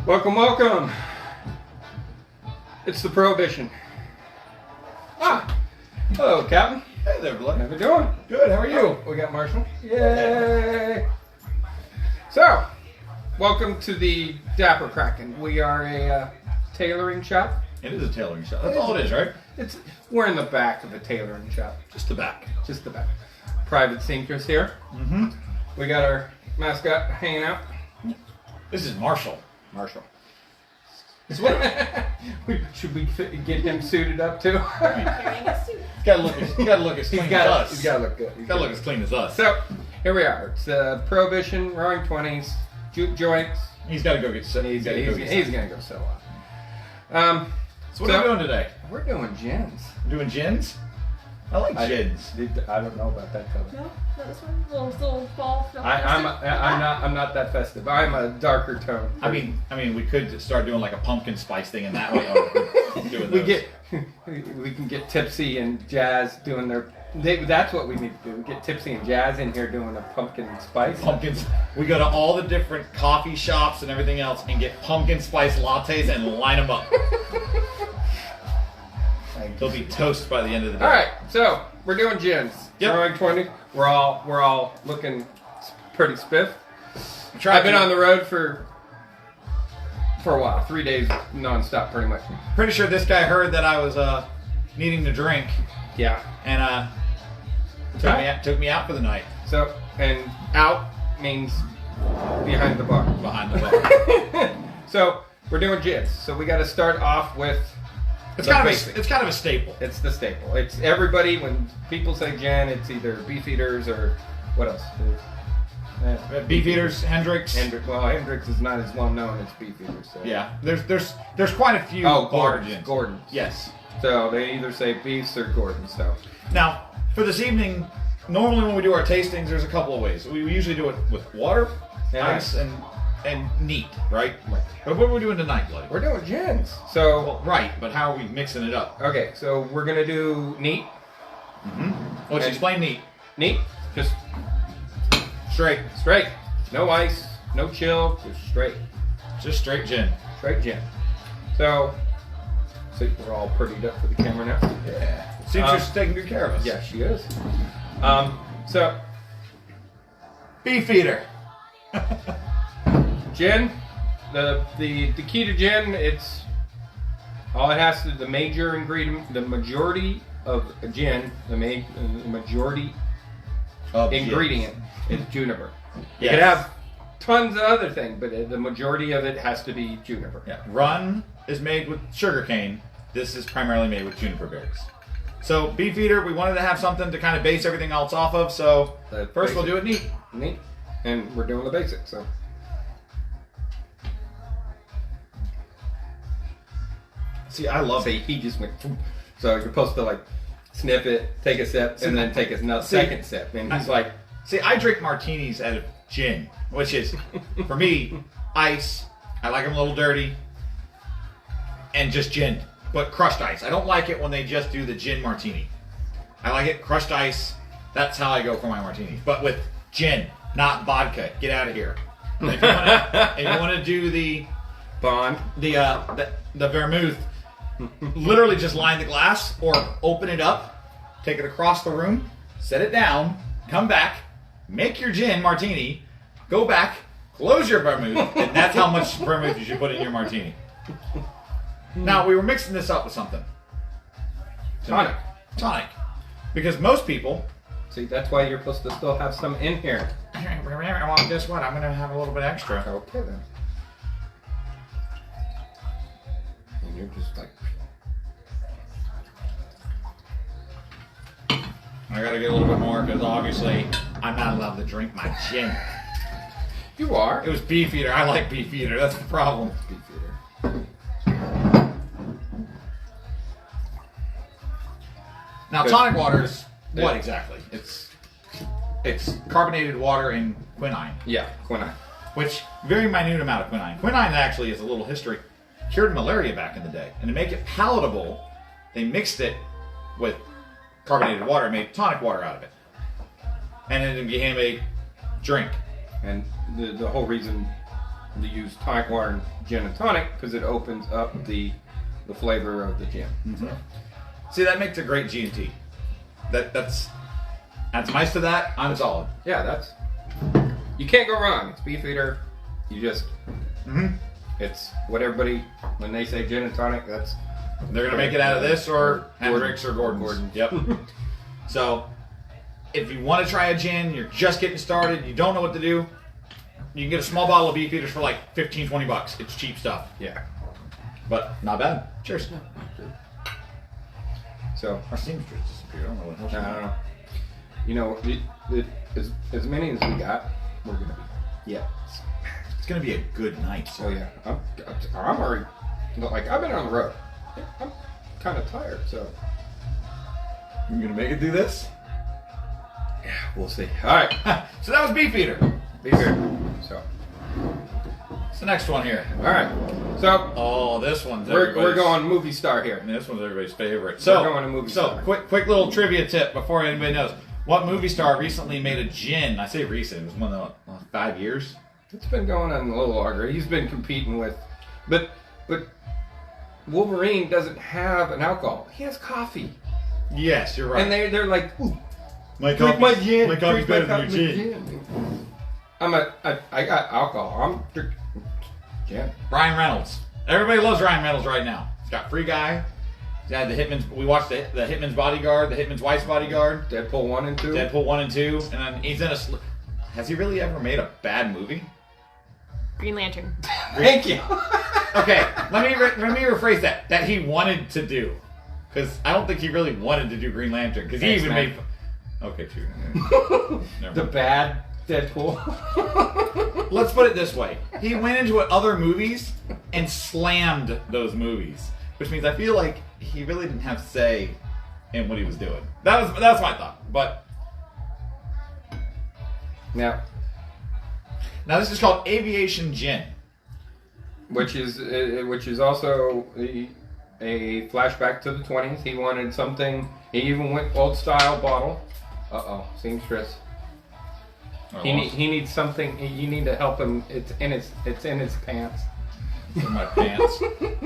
Welcome, welcome. It's the Prohibition. Hello, Captain. Hey there, Blood. How you doing? Good, how are you? We got Marshall. Yay! So, welcome to the Dapper Kraken. We are a tailoring shop. It is a tailoring shop. That's all it is, right? We're in the back of a tailoring shop. Just the back. Just the back. Private thinkers here. Mm-hmm. We got our mascot hanging out. This is Marshall. Marshall. Should we get him suited up too? Carrying a suit. He's got to look as clean as us. He's got to look good. He's got to look as clean as us. So, here we are. It's Prohibition, Roaring 20s, juke joints. He's got to go get set. He's going to go sell out. So what are we doing today? We're doing gins. Doing gins? I like gins. I don't know about that color. No, not this one. Little fall. I'm not that festive. I'm a darker tone. I mean, we could start doing like a pumpkin spice thing in that way. Doing those. We can get Tipsy and Jazz doing their. That's what we need to do. We get Tipsy and Jazz in here doing a pumpkin spice. Pumpkins. We go to all the different coffee shops and everything else and get pumpkin spice lattes and line them up. They'll be toast by the end of the day. All right, so we're doing gins. Yep. Roaring 20. We're all looking pretty spiff. I've been on the road for a while, 3 days nonstop, pretty much. Pretty sure this guy heard that I was needing to drink. Yeah. And took me out for the night. So, and out means behind the bar. Behind the bar. So we're doing gins. So we got to start off with. It's kind of a staple. It's the staple. It's everybody, when people say gin, it's either Beefeaters or what else? Beefeaters, Hendricks. Hendricks is not as well known as Beefeaters. So. Yeah, there's quite a few. Gordon's. Yes. So they either say Beefs or Gordon's. So now for this evening, normally when we do our tastings, there's a couple of ways. We usually do it with water, ice, and neat, right? But what are we doing tonight, Bloody? We're doing gins. So well, right, but how are we mixing it up? Okay, so we're gonna do neat. Mm-hmm. Let's explain neat. Neat, just straight. No ice, no chill, just straight. Just straight gin. Straight gin. So we're all prettied up for the camera now. Yeah. Seems she's taking good care of us. Yeah, she is. So Beefeater. Gin, the key to gin, it's all it has to. The major ingredient, the majority of a gin, the majority of ingredient is juniper. Yes. You could have tons of other things, but the majority of it has to be juniper. Yeah. Rum is made with sugarcane. This is primarily made with juniper berries. So Beefeater, we wanted to have something to kind of base everything else off of. So first we'll do it neat. Neat, and we're doing the basics. So. See, I love it. He just went. So you're supposed to like sniff it, take a sip, and then take a second sip. And he's like, see, I drink martinis out of gin, which is for me ice. I like them a little dirty, and just gin, but crushed ice. I don't like it when they just do the gin martini. I like it crushed ice. That's how I go for my martinis, but with gin, not vodka. Get out of here. And if you want to do the Bond, the vermouth. Literally just line the glass or open it up, take it across the room, set it down, come back, make your gin martini, go back, close your vermouth, and that's how much vermouth you should put in your martini. Now, we were mixing this up with something. Tonic. Because most people... See, that's why you're supposed to still have some in here. Well, guess what? I'm going to have a little bit extra. Okay, then. And you're just like... I gotta get a little bit more because obviously I'm not allowed to drink my gin. You are. It was Beefeater. I like Beefeater. That's the problem. Beefeater. Now tonic water is what exactly? It's carbonated water and quinine. Yeah, quinine. Which very minute amount of quinine. Quinine actually is a little history. Cured malaria back in the day, and to make it palatable, they mixed it with carbonated water and made tonic water out of it. And then it became a drink. And the whole reason to use tonic water and gin and tonic because it opens up the flavor of the gin. Mm-hmm. See, that makes a great G&T. That's nice to that. I'm solid. Yeah, you can't go wrong. It's Beefeater. You just it's what everybody when they say gin and tonic. They're gonna make it out of this or Hendrick's or Gordon's. Yep. So, if you want to try a gin, you're just getting started, you don't know what to do, you can get a small bottle of Beefeaters for like $15-20. It's cheap stuff. Yeah. But not bad. Cheers. So our seamstress disappeared. I don't know what else. I don't know. You know, as many as we got, we're gonna be. Yeah. It's gonna be a good night. Oh yeah. I'm already like I've been on the road. I'm kind of tired. So You gonna make it through this? yeah, we'll see. All right. So that was Beefeater. Beefeater. So. What's the next one here? All right. So this one's we're going movie star here. This one's everybody's favorite. We're going to movie star. Quick little trivia tip before anybody knows. What movie star recently made a gin? I say recent. It was one of the 5 years. It's been going on a little longer. He's been competing with, but Wolverine doesn't have an alcohol. He has coffee. Yes, you're right. And they're like, ooh, my gin. My coffee's better than your gin. I got alcohol. I'm drinking gin. Ryan Reynolds. Everybody loves Ryan Reynolds right now. He's got Free Guy. He's had the Hitman's. We watched the Hitman's Bodyguard, the Hitman's Wife's Bodyguard. Deadpool 1 and 2. Deadpool 1 and 2. And then he's in a. Has he really ever made a bad movie? Green Lantern. Thank you. Okay, let me rephrase that. That he wanted to do, because I don't think he really wanted to do Green Lantern. Because he even made. Okay, true. The bad Deadpool. Let's put it this way: he went into other movies and slammed those movies, which means I feel like he really didn't have say in what he was doing. That's my thought. But now this is called Aviation Gin, which is also a flashback to the 20s. He wanted something. He even went old style bottle. Seamstress. He needs something. You need to help him. It's in his pants. In my pants.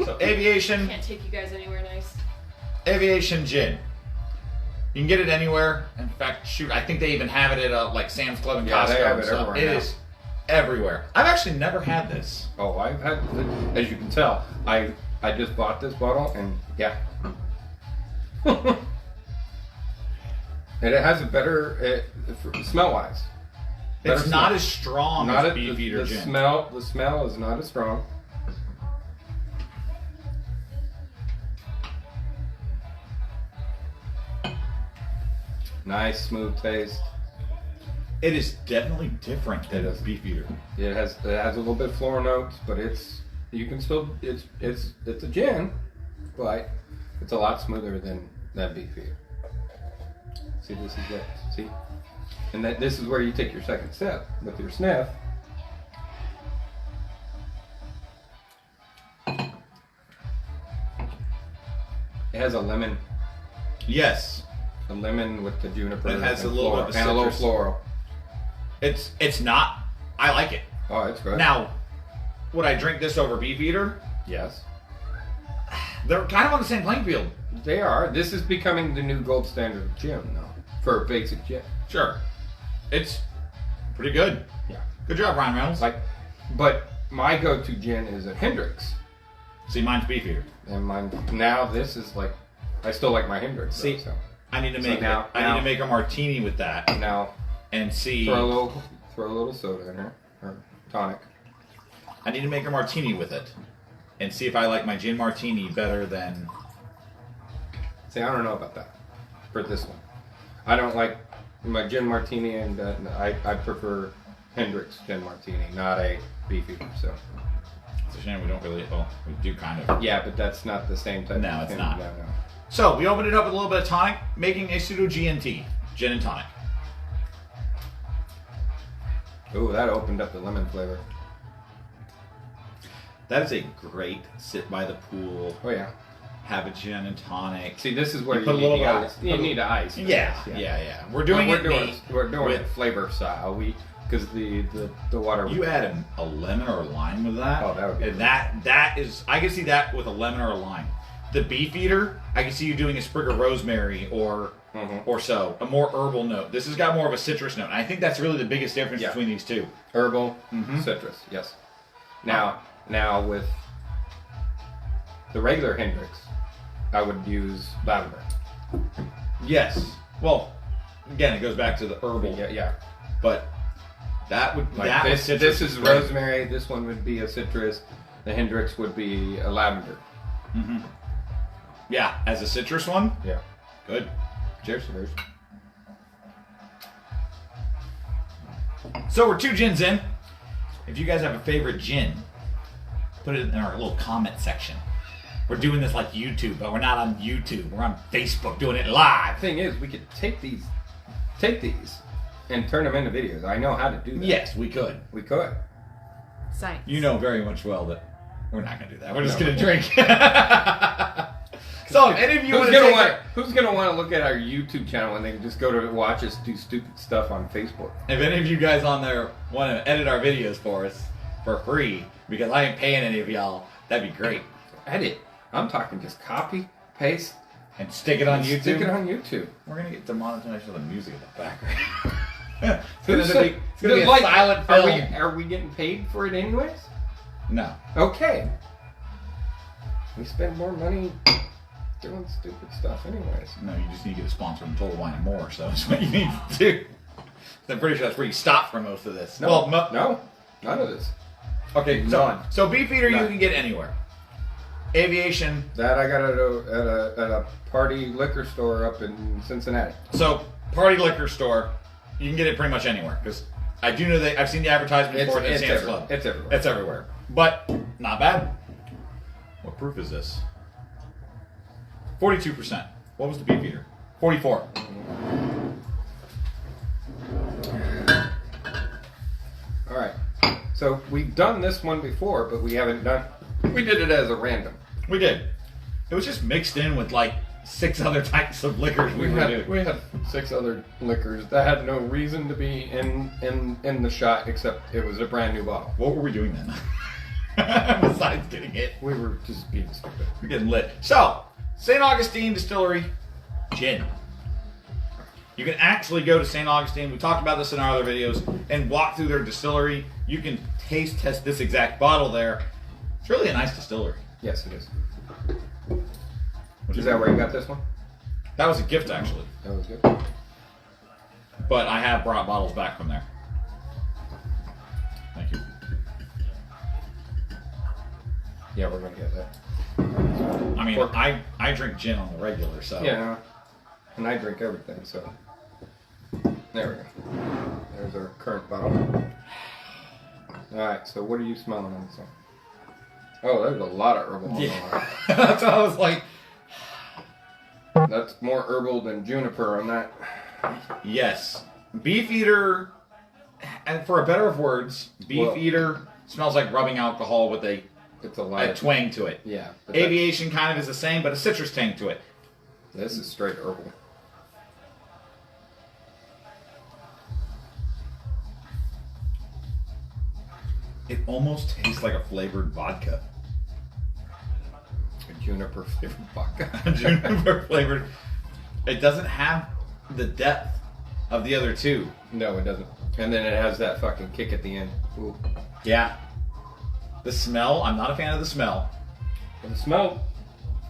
So Aviation. Can't take you guys anywhere nice. Aviation Gin. You can get it anywhere. In fact, shoot, I think they even have it at like Sam's Club and Costco. They have it and stuff. everywhere. It is everywhere. I've actually never had this. Oh, I've had. As you can tell, I just bought this bottle and yeah. And it has a better smell wise. It's not as strong as Beefeater the gin. The smell is not as strong. Nice, smooth taste. It is definitely different than a Beefeater. It has a little bit of floral notes, but it's a gin, but it's a lot smoother than that Beefeater. See, this is it. See, and this is where you take your second sip with your sniff. It has a lemon. Yes. A lemon with the juniper. It has and a little floral, bit of and a little citrus. floral. It's not. I like it. Oh, it's good. Now, would I drink this over Beefeater? Yes, They're kind of on the same playing field. they are. This is becoming the new gold standard of gin now for a basic gin. Sure. It's pretty good. Yeah. Good job, Ryan Reynolds. But my go-to gin is a Hendrick's, See, mine's Beefeater. and now this is like I still like my Hendrick's. See, so I need to So make now- I need to make a martini with that now and see. throw a little soda in there or tonic. I need to make a martini with it and see if I like my gin martini better than. See, I don't know about that for this one. I don't like my gin martini, and I prefer Hendrick's gin martini, not a Beefeater. So It's a shame we don't really. Well, we do kind of. yeah, but that's not the same type. No, of it's thing. not. No. So we opened it up with a little bit of tonic, making a pseudo G&T, gin and tonic. Ooh, that opened up the lemon flavor. That is a great sit by the pool, Oh yeah. have a gin and tonic. See, this is where You you put a need little the bit of- ice. You need the ice. for Yeah, this, yeah. We're doing it neat We're doing with- it flavor style. because the water. You add a lemon or a lime with that. Oh, that would be and that is, I can see that with a lemon or a lime. The Beefeater, I can see you doing a sprig of rosemary or so, a more herbal note. This has got more of a citrus note. And I think that's really the biggest difference between these two. Herbal, citrus, yes. Now with the regular Hendricks, I would use lavender. Yes. Well, again, it goes back to the herbal. Yeah. But that would like this is rosemary. This one would be a citrus. The Hendricks would be a lavender. Mm-hmm. Yeah, as a citrus one. Yeah. Good. Cheers. So we're 2 gins in. If you guys have a favorite gin, put it in our little comment section. We're doing this like YouTube, but we're not on YouTube. We're on Facebook doing it live. The thing is, we could take these, and turn them into videos. I know how to do that. Yes, we could. We could. Science. You know very much well that we're not going to do that. We're just going to drink. So, if any of you who's gonna want to look at our YouTube channel when they can just go to watch us do stupid stuff on Facebook? If any of you guys on there want to edit our videos for us for free, because I ain't paying any of y'all, that'd be great. Edit. I'm talking just copy, paste, and stick it on YouTube. Stick it on YouTube. We're gonna get demonetized for the music in the background. It's gonna be a like, silent film. Are we getting paid for it anyways? No. Okay. We spend more money doing stupid stuff anyways. No, you just need to get a sponsor from Total Wine and More, so that's what you need to do. I'm pretty sure that's where you stop for most of this. No, no, none of this. Okay, so Beefeater you can get anywhere. Aviation. That I got at a party liquor store up in Cincinnati. So party liquor store, you can get it pretty much anywhere because I do know that I've seen the advertisement for it at Sam's Club. It's everywhere. It's everywhere, but not bad. What proof is this? 42%. What was the Beefeater? 44. All right. So we've done this one before, but we haven't done. We did it as a random. We did. It was just mixed in with like 6 other types of liquors we were doing. We had 6 other liquors that had no reason to be in the shot except it was a brand new bottle. What were we doing then? Besides getting hit. We were just being stupid. We're getting lit. So, St. Augustine Distillery Gin. You can actually go to St. Augustine. We talked about this in our other videos. And walk through their distillery. You can taste test this exact bottle there. It's really a nice distillery. Yes, it is. Is that where you got this one? That was a gift, actually. That was good. But I have brought bottles back from there. Thank you. Yeah, we're going to get that. I mean, I drink gin on the regular, so... Yeah, and I drink everything, so... There we go. There's our current bottle. Alright, so what are you smelling on this one? Oh, there's a lot of herbal on the line. That's what I was like... That's more herbal than juniper on that. Yes. Beefeater, and for a better of words, Beefeater smells like rubbing alcohol with a twang to it. Yeah. Aviation kind of is the same, but a citrus tang to it. This is straight herbal. It almost tastes like a flavored vodka. A juniper flavored vodka. Juniper flavored. It doesn't have the depth of the other two. No, it doesn't. And then it has that fucking kick at the end. Ooh. Yeah. The smell, I'm not a fan of the smell. The smell,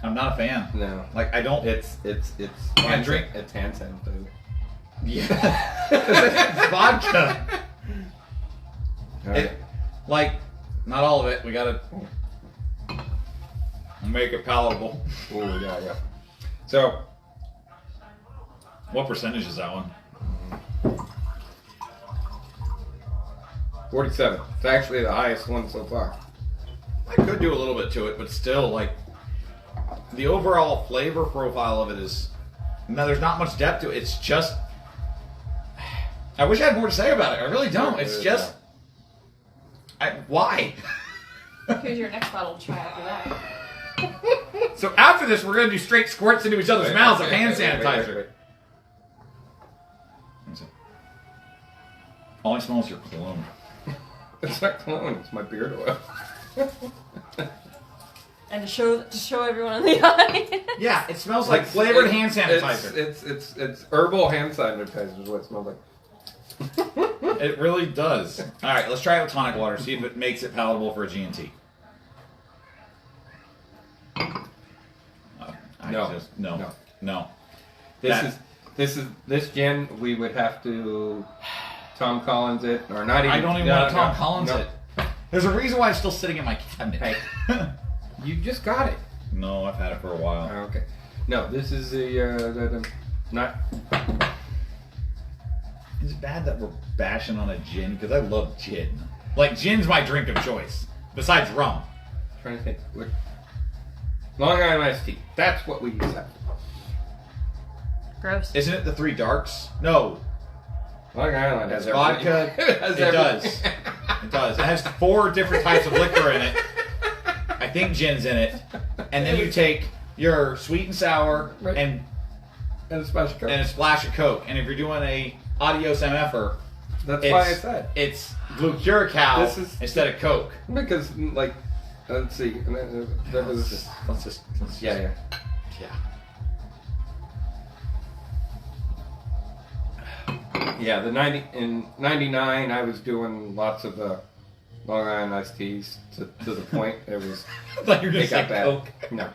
I'm not a fan. no. Like, I don't... It's Can't drink. It's hand sanitizer. Yeah. It's vodka. Alright. Like, not all of it. We gotta make it palatable. Oh, yeah. So, What percentage is that one? 47. It's actually the highest one so far. I could do a little bit to it, but still, like, the overall flavor profile of it is... No, there's not much depth to it. It's just... I wish I had more to say about it. I really don't. It's just... Why? Here's your next bottle to try after that. So after this, we're going to do straight squirts into each other's mouths of hand sanitizer. All I smell is your cologne. It's not cologne. It's my beard oil. And to show everyone in the eye. Yeah, it smells like flavored hand sanitizer. It's herbal hand sanitizer is what it smells like. It really does. All right, let's try it with tonic water. See if it makes it palatable for a G&T. No. This gin we would have to Tom Collins it or not even. I don't even want to Tom Collins it. There's a reason why it's still sitting in my cabinet. Hey, you just got it. No, I've had it for a while. Okay. No, this is the not. Is it bad that we're bashing on a gin? Because I love gin. Like, gin's my drink of choice. Besides rum. Trying to think. Long Island iced tea. That's what we use that. Gross. Isn't it the Three Darks? No. Long Island has vodka. It has it does. It does. It has 4 different types of liquor in it. I think gin's in it. And then you take your sweet and sour and a splash of Coke. And a splash of Coke. And if you're doing a Adios MFer, that's why I said it's Blue Curacao instead of Coke. Because, like, let's see. There was let's just yeah. Yeah, in 99, I was doing lots of Long Island iced teas to the point it was. I thought you were going to say bad. Coke. No.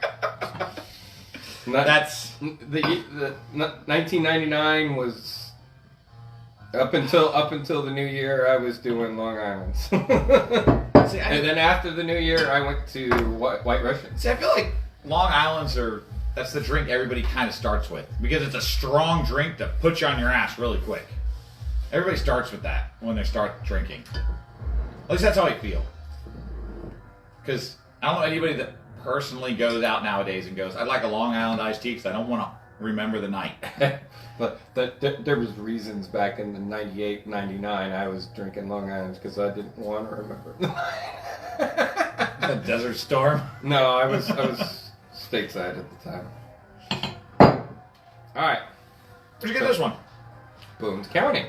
That's the 1999 was up until the new year. I was doing Long Islands, and then after the new year, I went to White Russian. See, I feel like Long Islands that's the drink everybody kind of starts with because it's a strong drink that puts you on your ass really quick. Everybody starts with that when they start drinking. At least that's how I feel. Because I don't know anybody that personally goes out nowadays and goes, I'd like a Long Island iced tea because I don't want to remember the night. But there was reasons back in the 98, 99 I was drinking Long Islands because I didn't want to remember the night. A Desert Storm? No, I was stateside at the time. Alright. Where'd you get this one? Boone County.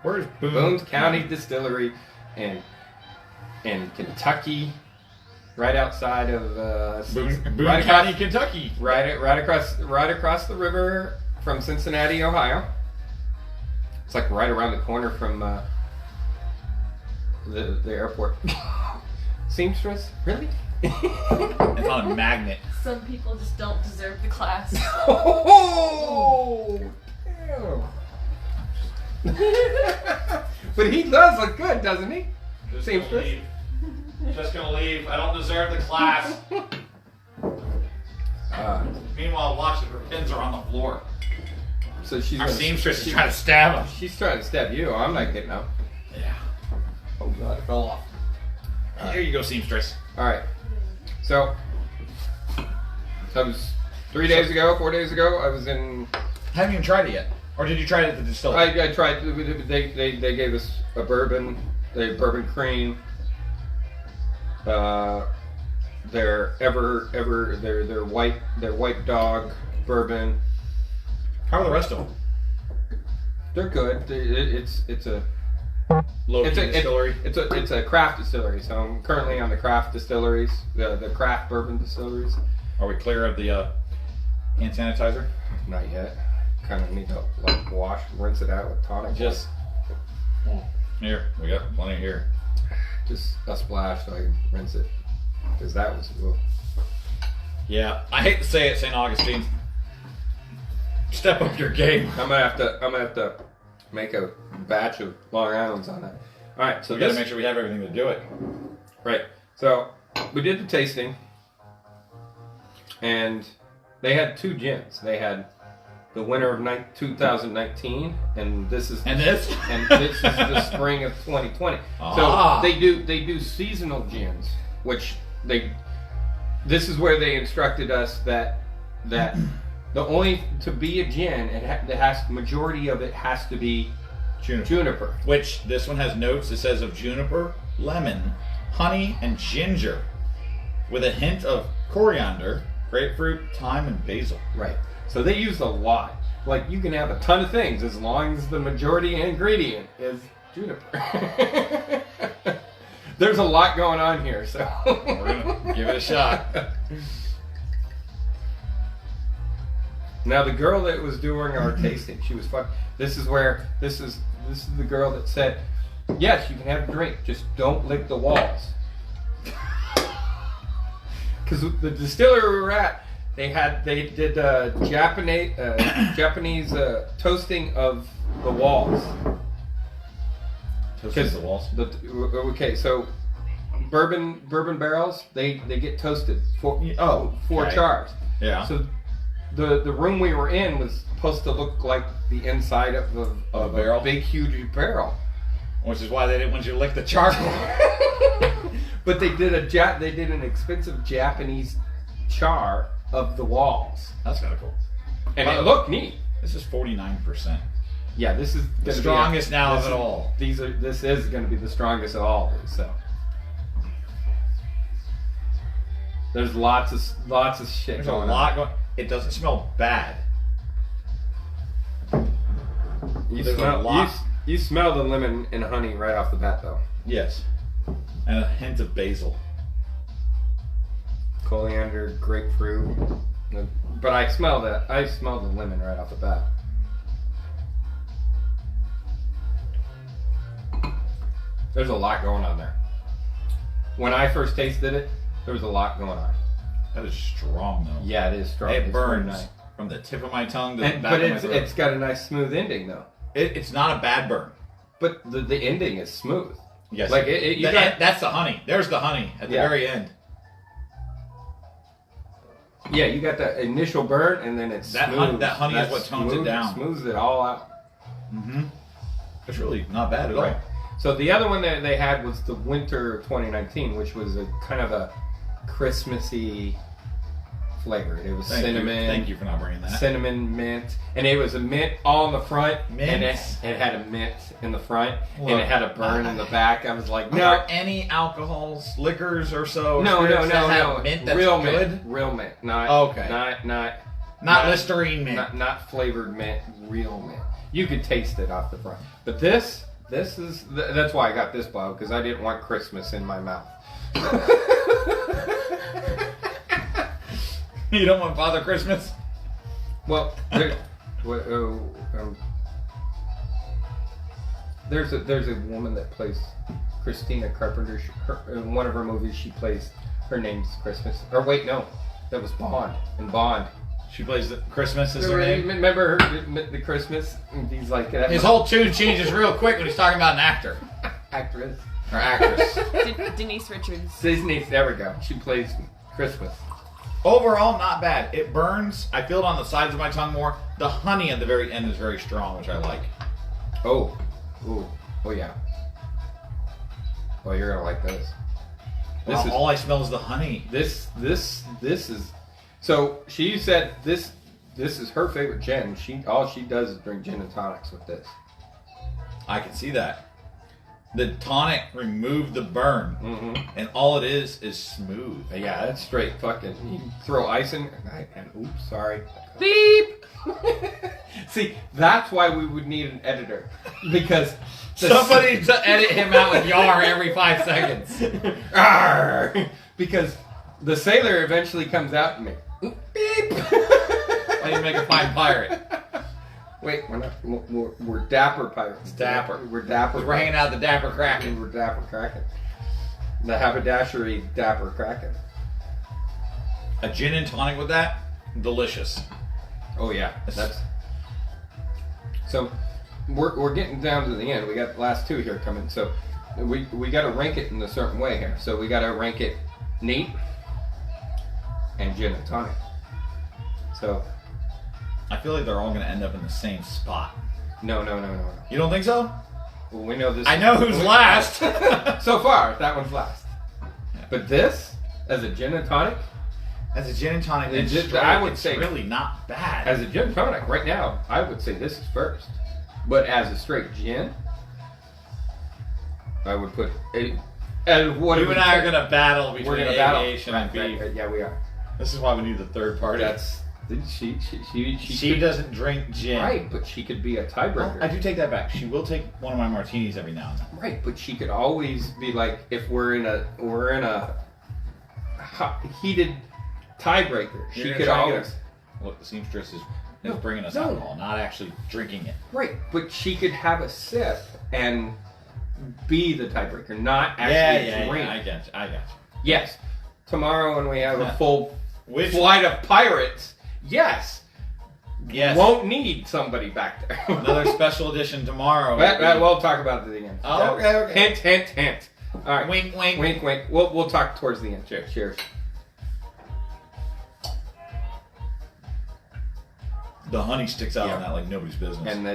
Where's Boone County Distillery in Kentucky, right outside of Boone County, Kentucky. Right across the river from Cincinnati, Ohio. It's like right around the corner from the airport. Seamstress, really? It's on a magnet. Some people just don't deserve the class. Oh, damn. But he does look good, doesn't he? Seamstress. Just gonna leave. I don't deserve the class. Meanwhile, watch her pins are on the floor. So she's our seamstress is trying to stab him. She's trying to stab you. I'm not getting up. Yeah. Oh God, it fell off. Here you go, seamstress. All right. So that was 4 days ago. I was in. Haven't even tried it yet. Or did you try it at the distillery? I tried. They gave us a bourbon, bourbon cream. Their white dog bourbon. How are the rest of them? They're good. It's a low-key distillery. It's a craft distillery. So I'm currently on the craft distilleries, the craft bourbon distilleries. Are we clear of the hand sanitizer? Not yet. Kind of need to wash, rinse it out with tonic. Just here, we got plenty here. Just a splash so I can rinse it, because that was. Ugh. Yeah, I hate to say it, St. Augustine. Step up your game. I'm gonna have to make a batch of Long Islands on that. All right, so we gotta make sure we have everything to do it. Right. So we did the tasting, and they had 2 gins. They had the winter of 2019, and this is the spring of 2020. So they do seasonal gins, which this is where they instructed us that the only to be a gin, majority of it has to be juniper. Which this one has notes. It says of juniper, lemon, honey, and ginger, with a hint of coriander, grapefruit, thyme, and basil. Right. So they use a lot. Like, you can have a ton of things as long as the majority ingredient is juniper. There's a lot going on here, so We're gonna give it a shot. Now the girl that was doing our tasting, she was fun. This is the girl that said, "Yes, you can have a drink, just don't lick the walls." Because the distillery we were at, they did Japanese toasting of the walls. Toasting the walls. Okay, so bourbon barrels they get toasted for okay. chars. Yeah. So the room we were in was supposed to look like the inside of a barrel, big huge barrel, which is why they didn't want you to lick the charcoal. But they did an expensive Japanese char of the walls, That's kind of cool. and it looked neat. This is 49%. Yeah, this is The strongest now of it all. This is going to be the strongest of all of these. So there's lots of shit. There's a going lot on. going. It doesn't smell bad. You There's smell a lot. You smell the lemon and honey right off the bat, though. Yes. And a hint of basil. Coriander, grapefruit, but I smell the lemon right off the bat. There's a lot going on there. When I first tasted it, there was a lot going on. That is strong, though. Yeah, it is strong. It It's very burns nice. from the tip of my tongue to the back But of my throat. it's got a nice smooth ending, though. It's not a bad burn. But the ending is smooth. Yes. Like that's the honey. There's the honey at the very end. Yeah, you got that initial burn, and then it's That smooth. that honey is what tones it down. Smooths it all out. Mm-hmm. It's really not bad at Right. all. So the other one that they had was the Winter 2019, which was a kind of a Christmassy flavor. It was cinnamon. Thank you for not bringing that. Cinnamon, mint, and it was a mint all in the front, Mint. and it had a mint in the front, Look, and it had a burn in the back. I was like, Are no, there any alcohols, liquors, or so? no, spirits that have mint that's real good? mint, real mint, not Okay. not Listerine mint. not flavored mint, real mint. You could taste it off the front, but this is that's why I got this bottle, because I didn't want Christmas in my mouth. You don't want Father Christmas? Well, there's a woman that plays Christina Carpenter. In one of her movies, she plays, her name's Christmas. Or wait, no, that was Bond. In Bond, She plays the Christmas is her name. remember the Christmas? And he's like His whole tune changes real quick when he's talking about an actor actress. or actress. Denise Richards. Disney. There we go. She plays Christmas. Overall, not bad. It burns. I feel it on the sides of my tongue more. The honey at the very end is very strong, which I like. Oh, yeah. Oh, you're gonna like this. All I smell is the honey. This is. So she said this is her favorite gin. All she does is drink gin and tonics with this. I can see that. The tonic removed the burn, Mm-hmm. and all it is smooth. Yeah, that's straight fucking. You throw ice in. And oops, sorry. Beep! See, that's why we would need an editor, because Somebody to edit him out with yar every 5 seconds. Arr! Because the sailor eventually comes out and makes beep. I need to make a fine pirate. Wait, we're not. We're dapper pirates. Dapper. We're dapper. We're hanging out the Dapper Kraken. We're dapper kraken. The haberdashery dapper kraken. A gin and tonic with that, delicious. Oh yeah, that's. So, we're getting down to the end. We got the last two here coming. So, we got to rank it in a certain way here. So we got to rank it neat and gin and tonic. So. I feel like they're all going to end up in the same spot. No. You don't think so? Well, we know this. I know who's last. So far, that one's last. But this, as a gin and tonic, As a gin and tonic, I would it's say really not bad. as a gin and tonic right now, I would say this is first. But as a straight gin, I would put it. And what you and I are going to battle between we're gonna battle. Aviation and Right, Beef. yeah, we are. This is why we need the third party. That's She doesn't drink gin. Right, but she could be a tiebreaker. Well, I do take that back. She will take one of my martinis every now and then. Right, but she could always be like, if we're in a heated tiebreaker, she could always. Look, the seamstress is bringing us alcohol, not actually drinking it. Right, but she could have a sip and be the tiebreaker, not actually drink. Yeah, I got you. Yes, tomorrow when we have a full Which flight of pirates, yes, won't need somebody back there. Another special edition tomorrow. We'll talk about it at the end. Oh, okay. Hint. All right. Wink, wink. Wink, wink. We'll talk towards the end. Cheers. The honey sticks out on that like nobody's business. And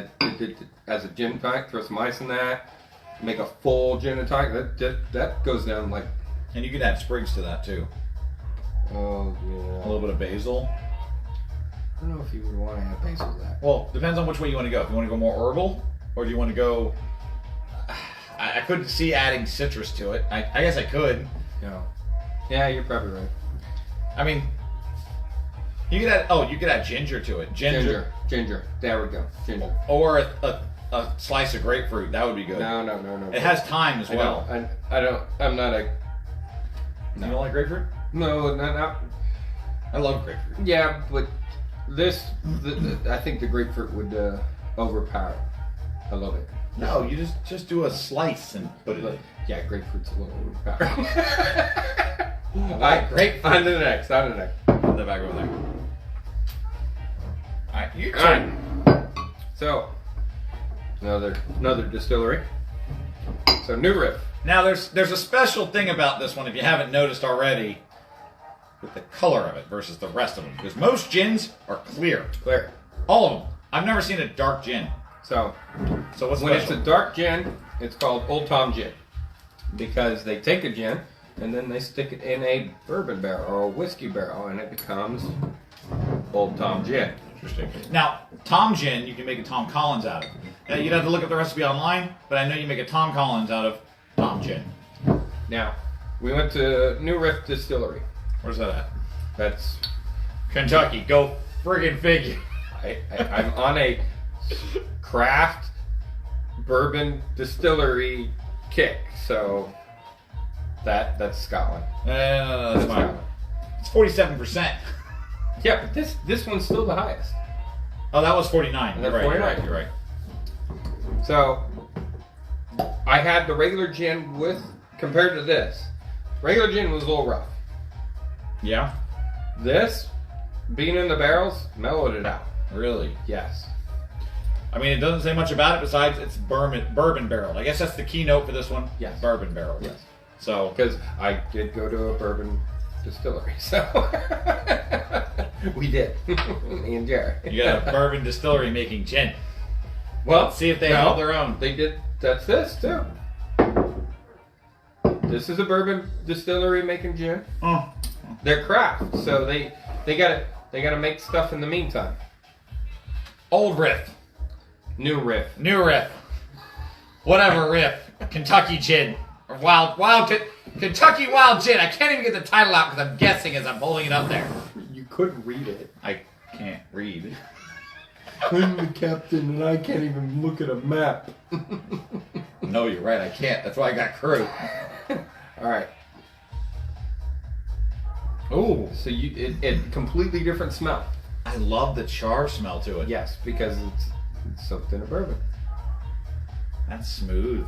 as a gin tonic, throw some ice in that. Make a full gin and tonic. That goes down like. And you can add sprigs to that too. Oh yeah. A little bit of basil. I don't know if you would want to have basil to that. Well, depends on which way you want to go. If you want to go more herbal, or do you want to go? I couldn't see adding citrus to it. I guess I could. No. Yeah, you're probably right. I mean, you could add. Oh, you could add ginger to it. Ginger. There we go. Ginger. Or a slice of grapefruit. That would be good. No. It has thyme as well. I don't. I'm not a. No. You don't like grapefruit? No, not. I love grapefruit. Yeah, but I think the grapefruit would overpower. I love it. No, you just do a slice and put it in. Yeah, grapefruit's a little overpowering. Grapefruit. On to the next. Put that back over there. Alright, you turn. So, another distillery. So, new Riff. Now, there's a special thing about this one, if you haven't noticed already, with the color of it versus the rest of them. Because most gins are clear. Clear. All of them. I've never seen a dark gin. So what's when special? it's a dark gin, it's called Old Tom gin. Because they take a gin, and then they stick it in a bourbon barrel or a whiskey barrel, and it becomes Old Tom gin. Interesting. Now, Tom gin, you can make a Tom Collins out of. Now, you'd have to look up the recipe online, but I know you make a Tom Collins out of Tom gin. Now, we went to New Riff Distillery. Where's that at? That's Kentucky. Go friggin' figure. I'm on a craft bourbon distillery kick, so that's Scotland. That's fine. It's 47%. Yeah, but this one's still the highest. Oh, that was 49. That's 49. You're right. So I had the regular gin compared to this. Regular gin was a little rough. Yeah? This, being in the barrels, mellowed it out. Really? Yes. I mean, it doesn't say much about it besides it's bourbon barrel. I guess that's the keynote for this one. Yes. Bourbon barrel. Yes. So, because I did go to a bourbon distillery, so we did. Me and Jared. You got a bourbon distillery making gin. Well, let's see if they held their own. They did. That's this too. This is a bourbon distillery making gin. Oh. They're craft, so they gotta make stuff in the meantime. Old Riff. New Riff. Whatever Riff. Kentucky gin. Or Kentucky Wild Gin. I can't even get the title out because I'm guessing as I'm holding it up there. You couldn't read it. I can't read. I'm the captain and I can't even look at a map. No, you're right. I can't. That's why I got crew. All right. Oh, so it completely different smell. I love the char smell to it. Yes, because it's soaked in a bourbon. That's smooth.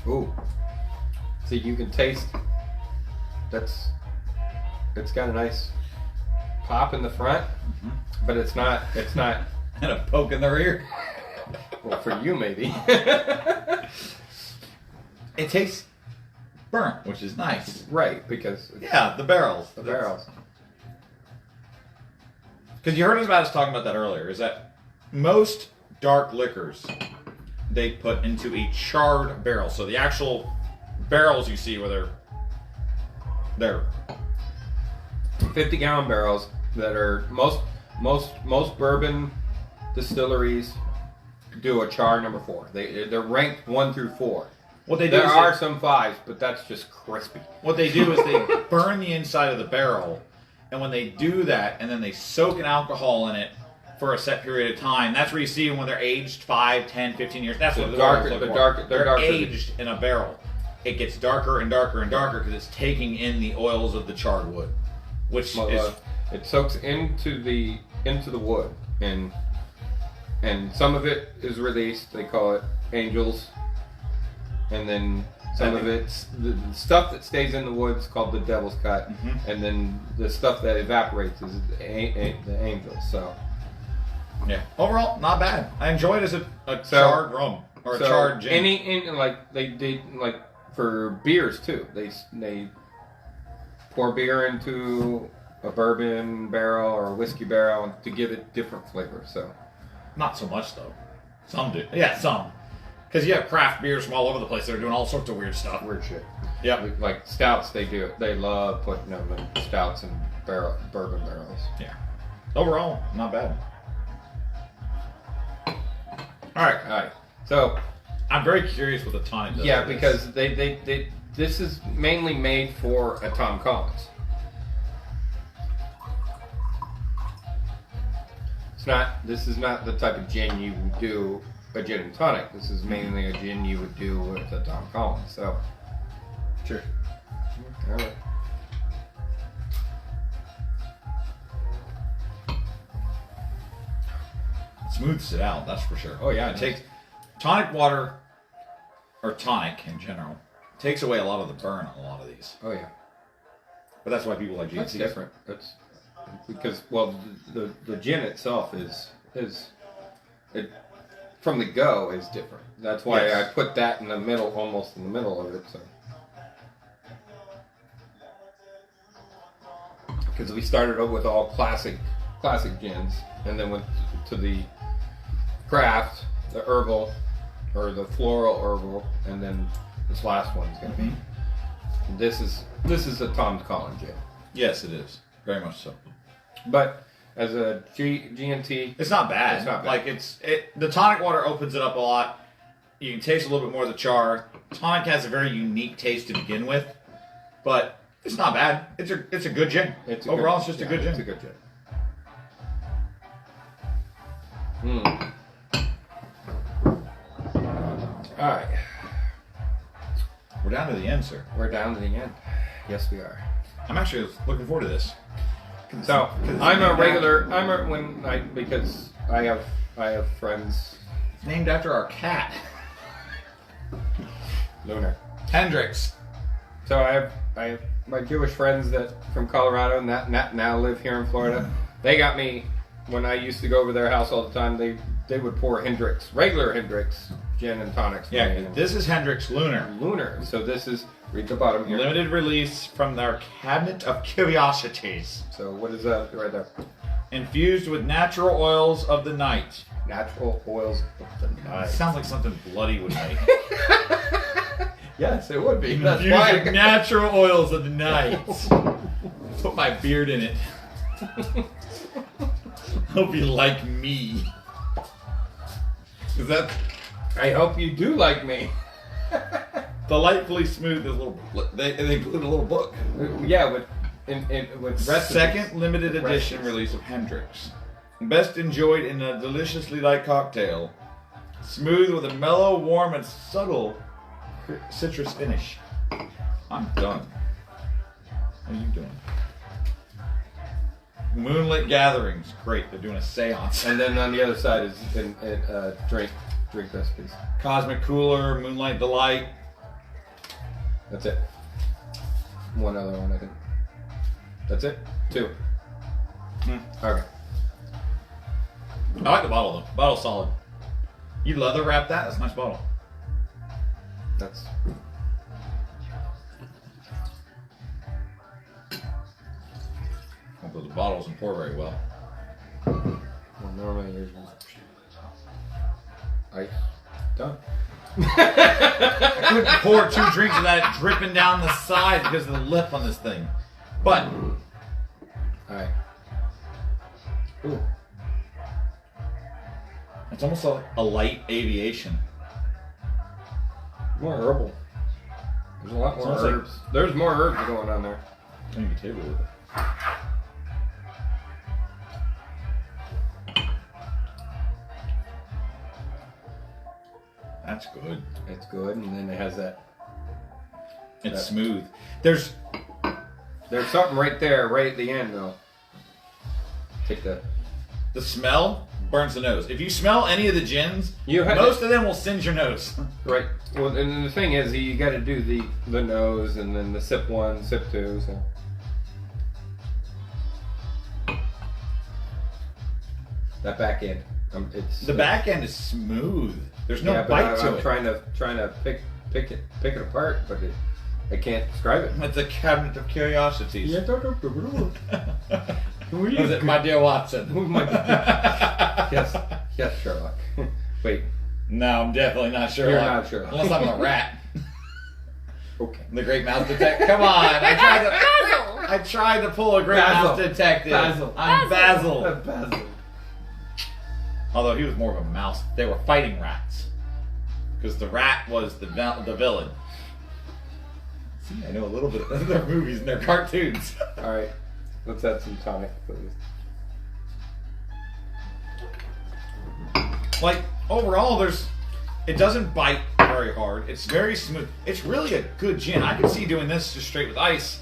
Ooh. So you can taste it's got a nice pop in the front, but it's not and a poke in the rear. Well, for you maybe. It tastes burnt, which is nice. Right, because the barrels. The barrels. Because you heard us talking about that earlier, is that most dark liquors they put into a charred barrel. So the actual barrels you see where they're 50-gallon barrels that are most bourbon distilleries do a char number 4. They're ranked 1 through 4. What they do There is are some 5s, but that's just crispy. what they do is they burn the inside of the barrel, and when they do that, and then they soak an alcohol in it for a set period of time, that's where you see them when they're aged 5, 10, 15 years. That's what they're aged in a barrel. It gets darker and darker and darker because it's taking in the oils of the charred wood, which is it soaks into the wood, and some of it is released. They call it angels, and then some of it's the stuff that stays in the wood is called the devil's cut, and then the stuff that evaporates is the angels. So yeah, overall not bad. I enjoy it as a charred rum or a charred gin. Like they like for beers too. They pour beer into a bourbon barrel or a whiskey barrel to give it different flavors. So not so much though. Some do. Yeah, some. Because you have craft beers from all over the place that are doing all sorts of weird stuff. Weird shit. Yeah. Like stouts, they do. They love putting them in stouts and bourbon barrels. Yeah. Overall, not bad. All right. So I'm very curious what the tonic does. Yeah, because they this is mainly made for a Tom Collins. This is not the type of gin you would do a gin and tonic. This is mainly a gin you would do with a Tom Collins. So, sure. All right. Smooths it out, that's for sure. Oh yeah, it takes tonic water, or tonic in general, takes away a lot of the burn on a lot of these. Oh yeah. But that's why people like GNCs. That's different. That's because the gin itself is it from the go is different. That's why Yes. I put that in the middle, almost in the middle of it. So because we started out with all classic gins, and then went to the craft, the herbal, or the floral herbal, and then this last one's going to be. This is a Tom Collins gin. Yes, it is. Very much so. But as a GNT, it's not bad. It's not bad. Like the tonic water opens it up a lot. You can taste a little bit more of the char. Tonic has a very unique taste to begin with, but it's not bad. It's a good gin. Overall, it's just a good gin. It's a good gin. All right. We're down to the end, sir. We're down to the end. Yes, we are. I'm actually looking forward to this. So because I have friends. It's named after our cat, Lunar. Hendricks. So I have my Jewish friends that from Colorado and that now live here in Florida. They got me when I used to go over their house all the time. They would pour Hendricks, regular Hendricks gin and tonics. Yeah, this is Hendricks Lunar. Lunar. So this is read the bottom here. Limited release from their cabinet of curiosities. So what is that right there? Infused with natural oils of the night. Natural oils of the night. Sounds like something bloody would make. Yes, it would be. That's Infused why. with natural oils of the night. Put my beard in it. Hope you like me. Is that I hope you do like me. delightfully smooth? They include a little book. Yeah, with recipes. Second limited edition release of Hendricks. Best enjoyed in a deliciously light cocktail. Smooth with a mellow, warm, and subtle citrus finish. I'm done. What are you doing? Moonlit Gatherings. Great, they're doing a seance. And then on the other side is drink recipes. Cosmic Cooler, Moonlight Delight. That's it. One other one, I think. That's it? 2. Okay. I like the bottle though. Bottle's solid. You leather wrap that? That's a nice bottle. That's. Hope those bottles don't pour very well. Well, normally there's ice. Done. I couldn't pour 2 drinks without it dripping down the side because of the lip on this thing. But Alright. ooh, it's almost like a light aviation. More herbal. There's a lot more Sounds like- herbs. There's more herbs going on there. I need a table with it. That's good. It's good, and then it has that. It's smooth. There's There's something right there, right at the end, though. Take the. the smell burns the nose. If you smell any of the gins, most of them will singe your nose. Right. Well, and the thing is, you got to do the nose, and then the sip 1, sip 2. So. That back end. It's The back end is smooth. There's no bite to I'm it. trying to pick it apart, but I can't describe it. It's a cabinet of curiosities. Yeah, Was it my dear Watson? Yes, Sherlock. Wait. No, I'm definitely not Sherlock. You're not Sherlock. Unless I'm a rat. Okay. The Great Mouse Detective. Come on, I tried to pull a Great Mouse Detective. Basil. I'm Basil. Basil. Although he was more of a mouse. They were fighting rats. Because the rat was the villain. See, I know a little bit of their movies and their cartoons. All right. Let's add some tonic, please. Like, overall, it doesn't bite very hard. It's very smooth. It's really a good gin. I could see doing this just straight with ice.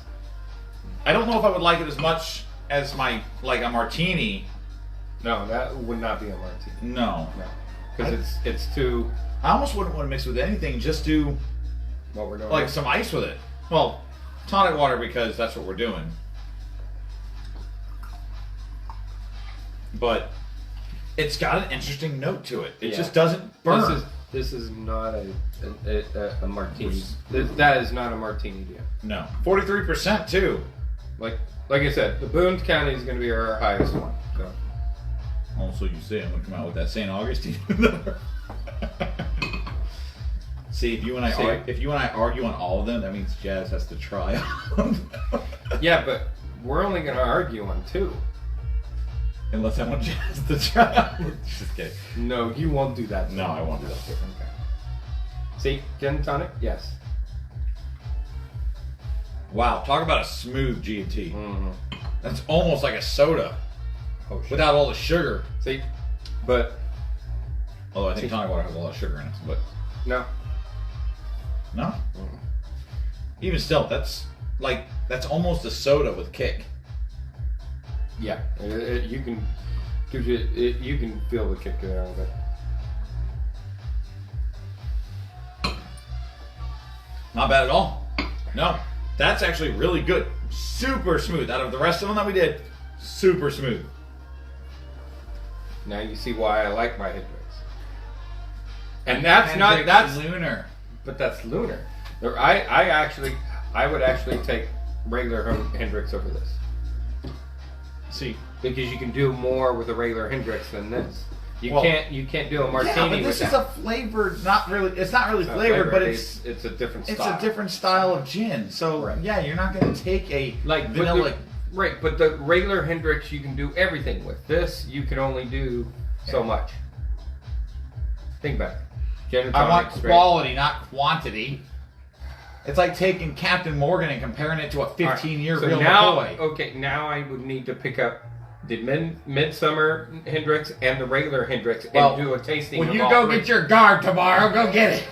I don't know if I would like it as much as a martini. No, that would not be a martini. No. Because it's too. I almost wouldn't want to mix with anything. Just do What we're doing. like some ice with it. Well, tonic water because that's what we're doing. But it's got an interesting note to it. It just doesn't burn. This is not a martini. That is not a martini deal. No. 43% too. Like I said, the Boone County is going to be our highest one. So. Also, you say I'm going to come out with that St. Augustine. See, if you and I argue on all of them, that means Jazz has to try on. Yeah, but we're only going to argue on 2. Unless I want Jazz to try. Just kidding. No, you won't do that. No, I won't do that. Okay. See, gin tonic? Yes. Wow, talk about a smooth G&T. Mm-hmm. That's almost like a soda. Oh, shit. Without all the sugar. See, but Although I think tonic water has a lot of sugar in it, but no. no. Mm-hmm. Even still, that's almost a soda with kick. Yeah, you can you can feel the kick there a little bit. Not bad at all. No, that's actually really good. Super smooth. Out of the rest of them that we did, super smooth. Now you see why I like my Hendricks. And that's Lunar. But that's Lunar. I would actually take regular Hendricks over this. See, Because you can do more with a regular Hendricks than this. You can't do a martini yeah, but this with is that. a flavored. It's not really flavored, but it's a different style. It's a different style of gin. So Right. yeah, you're not going to take a like vanilla. Right, but the regular Hendricks you can do everything with. This you can only do so much. Think about it. Gin and I want tonic, straight. quality, not quantity. It's like taking Captain Morgan and comparing it to a 15-year So real now, McCoy. okay, now I would need to pick up the midsummer Hendricks and the regular Hendricks and do a tasting. When of you all go three. get your guard tomorrow, go get it.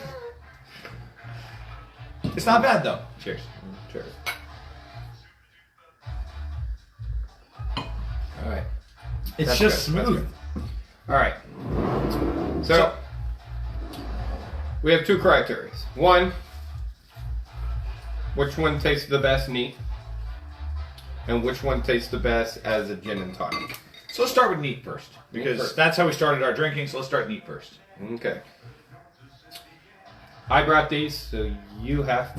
It's not bad though. Cheers. Cheers. All right. It's That's just good. That's smooth. good. All right. So we have 2 criteria. One, which one tastes the best neat, and which one tastes the best as a gin and tonic. So let's start with neat first, because Neat first. that's how we started our drinking. So let's start neat first. Okay. I brought these, so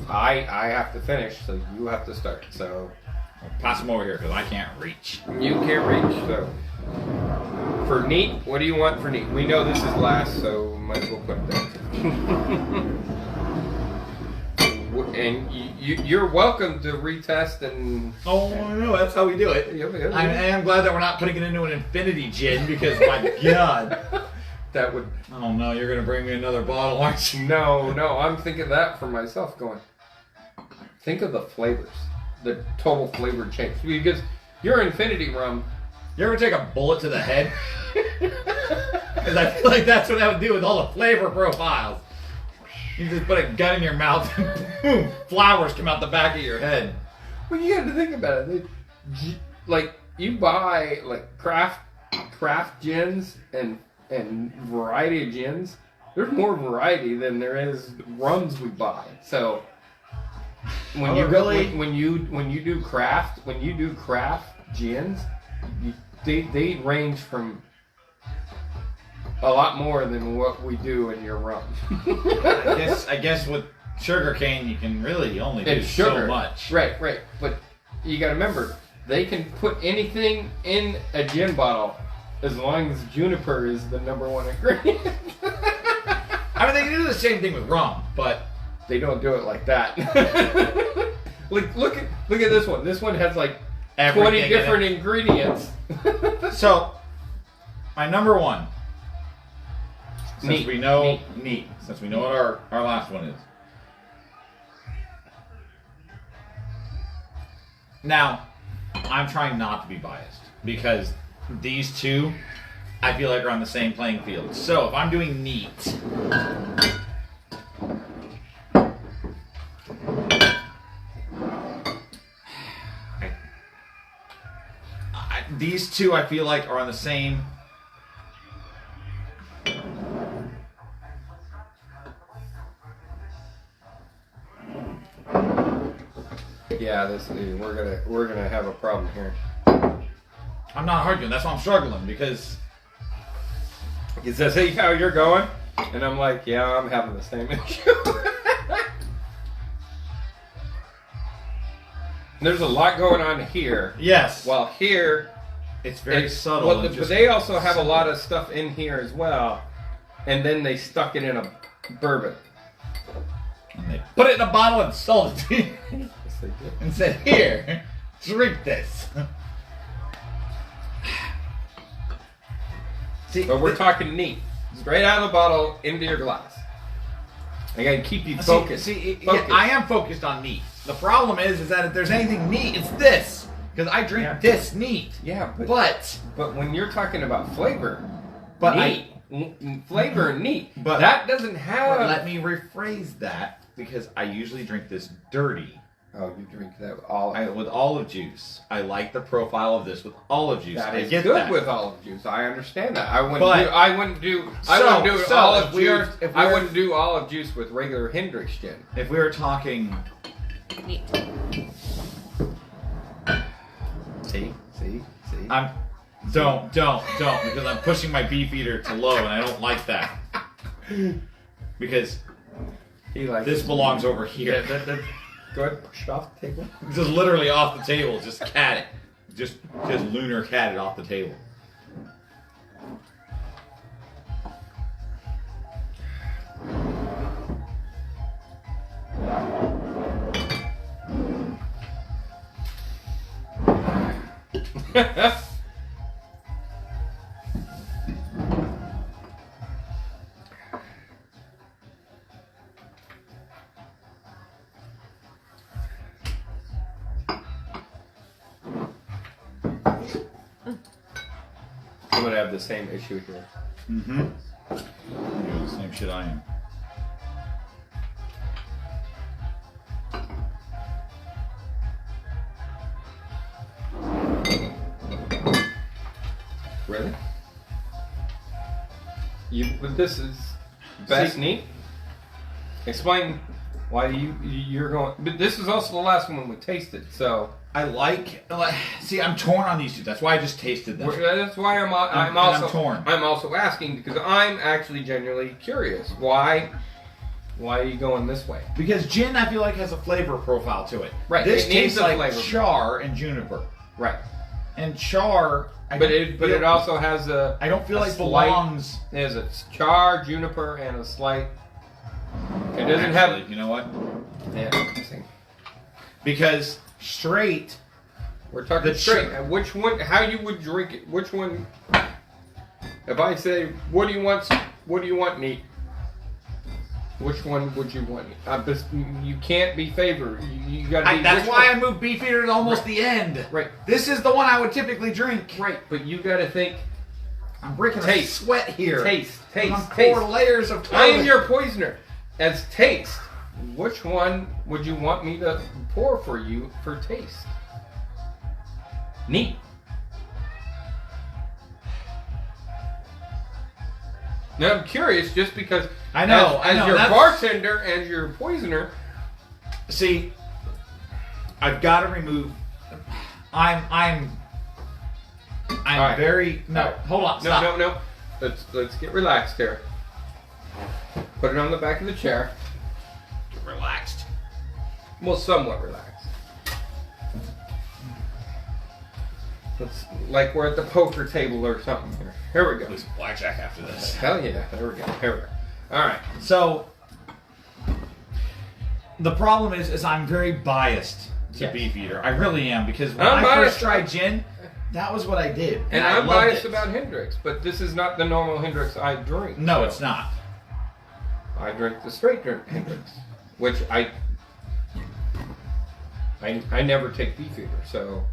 I have to finish, so you have to start. So Pass them over here because I can't reach. you can't reach. So for neat, what do you want for neat? We know this is last, so might as well put it there. And you're welcome to retest and. Oh no, that's how we do it. I am glad that we're not putting it into an infinity gin because my god. that would. Oh no, you're gonna bring me another bottle, aren't you? No, I'm thinking that for myself. Going, think of the flavors, the total flavor change. Because your infinity rum. You ever take a bullet to the head? Because I feel like that's what I would do with all the flavor profiles. You just put a gun in your mouth and boom, flowers come out the back of your head. Well, you got to think about it. Like you buy like craft gins and variety of gins. There's more variety than there is rums we buy. So when when you do craft gins, they range from a lot more than what we do in your rum. I guess with sugarcane you can really only do so much. Right. But you got to remember, they can put anything in a gin bottle as long as juniper is the #1 ingredient. I mean, they can do the same thing with rum, but they don't do it like that. Look at this one. This one has like everything 20 different ingredients. So, my #1. Since Neat. we know neat. Since we know what our last one is. Now, I'm trying not to be biased because these two, I feel like are on the same playing field. So if I'm doing neat, these two I feel like are on the same. Yeah, we're gonna have a problem here. I'm not arguing. That's why I'm struggling because He says, "Hey, how you're going?" And I'm like, "Yeah, I'm having the same issue." There's a lot going on here. yes, While here, it's very subtle. Well, but they also have a lot of stuff in here as well, and then they stuck it in a bourbon. And they put it in a bottle and sold it to you. Yes, they did. And said, "Here, drink this." See, But we're talking neat, straight out of the bottle into your glass. I gotta keep you focused. Yeah, I am focused on neat. The problem is that if there's anything neat, it's this because I drink this neat. Yeah, but when you're talking about flavor, But flavor and neat, but that doesn't have. But let me rephrase that because I usually drink this dirty. Oh, you drink that with olive juice. I like the profile of this with olive juice. That I is get good that. with olive juice. I understand that. I wouldn't do So, olive if we juice. are- if we I are- wouldn't do olive juice with regular Hendrick gin. If we were talking, Neat. See. don't because I'm pushing my Beefeater to low and I don't like that because He likes this belongs over here. Go ahead, push it off the table. Just literally off the table. Just cat it. Just Lunar cat it off the table. I'm gonna have the same issue here. Mm-hmm. You're doing the same shit I am. Really? But this is best neat. Explain why you're going. But this is also the last one we tasted, so. I like. See, I'm torn on these two. That's why I just tasted them. That's why I'm torn. I'm also asking because I'm actually genuinely curious. Why are you going this way? Because gin, I feel like, has a flavor profile to it. Right. This It needs tastes a like flavor. char and juniper. Right. And char. But it also has a. I don't feel a like slight- belongs. There's a char, juniper, and a slight. It doesn't Actually, have. You know what? Yeah. See. Because straight. We're talking The straight. Which one? How you would drink it? Which one? If I say, what do you want? What do you want, neat? Which one would you want? You can't be favored. You gotta be. That's why I moved Beefeater to almost the end. Right. This is the one I would typically drink. Right, but you gotta think. I'm breaking a sweat here. Taste. I'm 4 layers of toilet. I am your poisoner. As taste, which one would you want me to pour for you for taste? Neat. Now I'm curious, just because I know, as your bartender, as your poisoner. See, I've got to remove. I'm right. very no. Right. Hold on, stop. No. Let's get relaxed here. Put it on the back of the chair. Get relaxed. Well, somewhat relaxed. It's like we're at the poker table or something here. Here we go. Lose blackjack after this. Hell yeah. There we go. Here we go. All right. So the problem is I'm very biased to Beefeater. I really am, because when I first tried gin, that was what I did. And I'm biased about Hendricks, but this is not the normal Hendricks I drink. No, it's not. I drink the straight drink Hendricks, which I never take Beefeater, so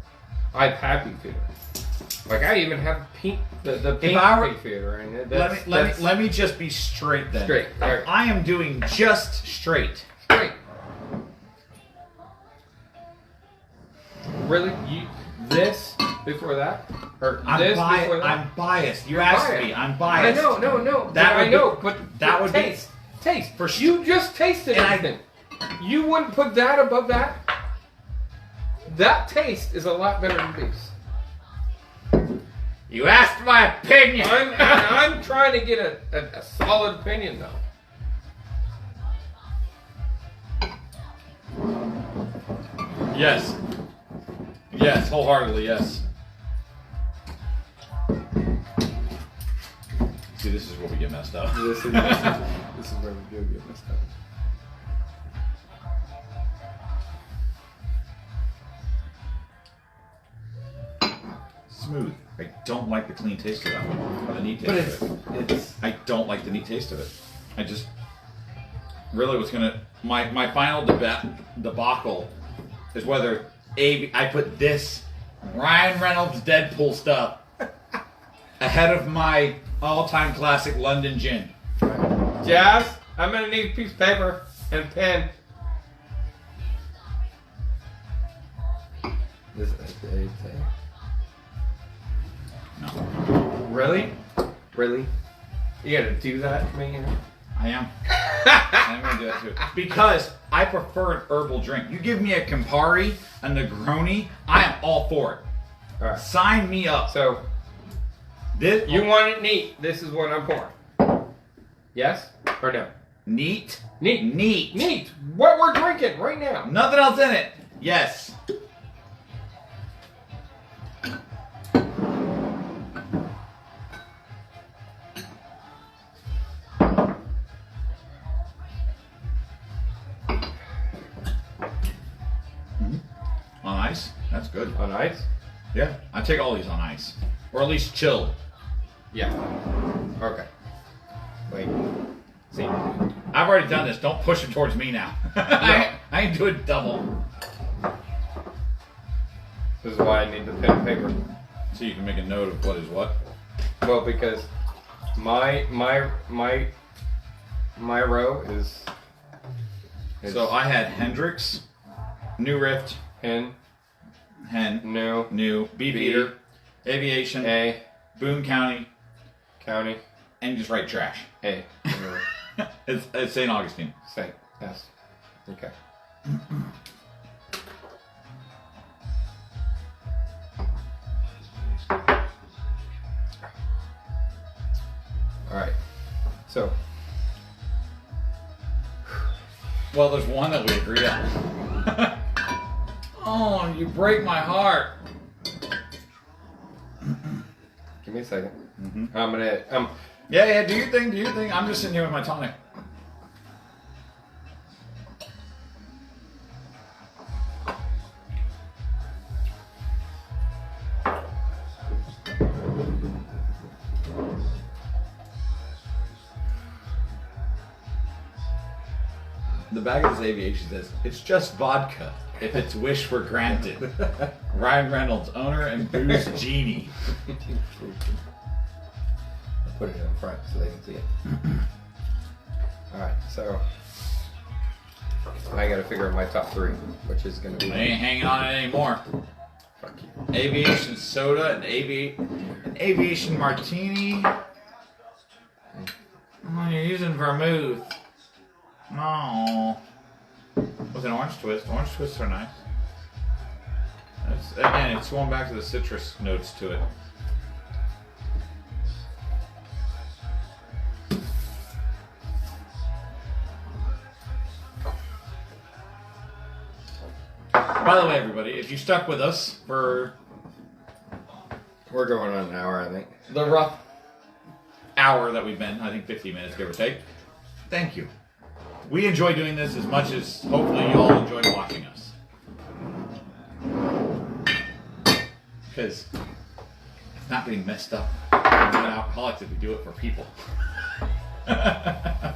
I've had Beefeater. Like I even have the pink Beefeater, and let me just be straight then. Straight. Right. I am doing just straight. Straight. Really? This before that? Or this before that? I'm biased. You asked me. I'm biased. I know. I know, but that would taste. Taste. For you just tasted everything. You wouldn't put that above that? That taste is a lot better than beef's. You asked my opinion. I'm trying to get a solid opinion, though. Yes. Yes, wholeheartedly, yes. See, this is where we get messed up. This is where we do get messed up. Smooth. I don't like the clean taste of that one, or the neat taste of it. I don't like the neat taste of it. I just really was gonna. My final debacle is whether I put this Ryan Reynolds Deadpool stuff ahead of my all-time classic London gin. Jazz, I'm gonna need a piece of paper and a pen. This is a No. Really? Really? You gotta do that to me here? I am. I'm gonna do that too. Because I prefer an herbal drink. You give me a Campari, a Negroni, I am all for it. All right. Sign me up. So, you want it neat. This is what I'm pouring. Yes or no? Neat? Neat. Neat. Neat. What we're drinking right now. Nothing else in it. Yes. On ice? That's good. On ice? Yeah, I take all these on ice. Or at least chilled. Yeah. Okay. Wait. See. I've already done this. Don't push it towards me now. I ain't doing double. This is why I need the pen and paper. So you can make a note of what is what. Well, because my row is So I had Hendrick's, New Rift, Hen, New, Beefeater, Aviation, A, Boone County, and just write trash. A. It's St. Augustine. Saint. Yes. Okay. All right. So. Well, there's one that we agree on. Oh, you break my heart. Give me a second. Mm-hmm. I'm gonna. Yeah. Do your thing. I'm just sitting here with my tonic. The back of this Aviation says, "It's just vodka if its wish were granted." Ryan Reynolds, owner and booze genie. I'll put it in front so they can see it. Alright, so I gotta figure out my top 3, which is gonna be. I ain't hanging on it anymore. Fuck you. Aviation soda and Aviation martini. Oh, you're using vermouth. No. With an orange twist. Orange twists are nice. Again, it's going back to the citrus notes to it. By the way, everybody, if you stuck with us for We're going on an hour, I think. the rough hour that we've been, I think 50 minutes, give or take, thank you. We enjoy doing this as much as hopefully you all enjoy watching us. Because it's not getting messed up. We're not alcoholics if we do it for people. Oh,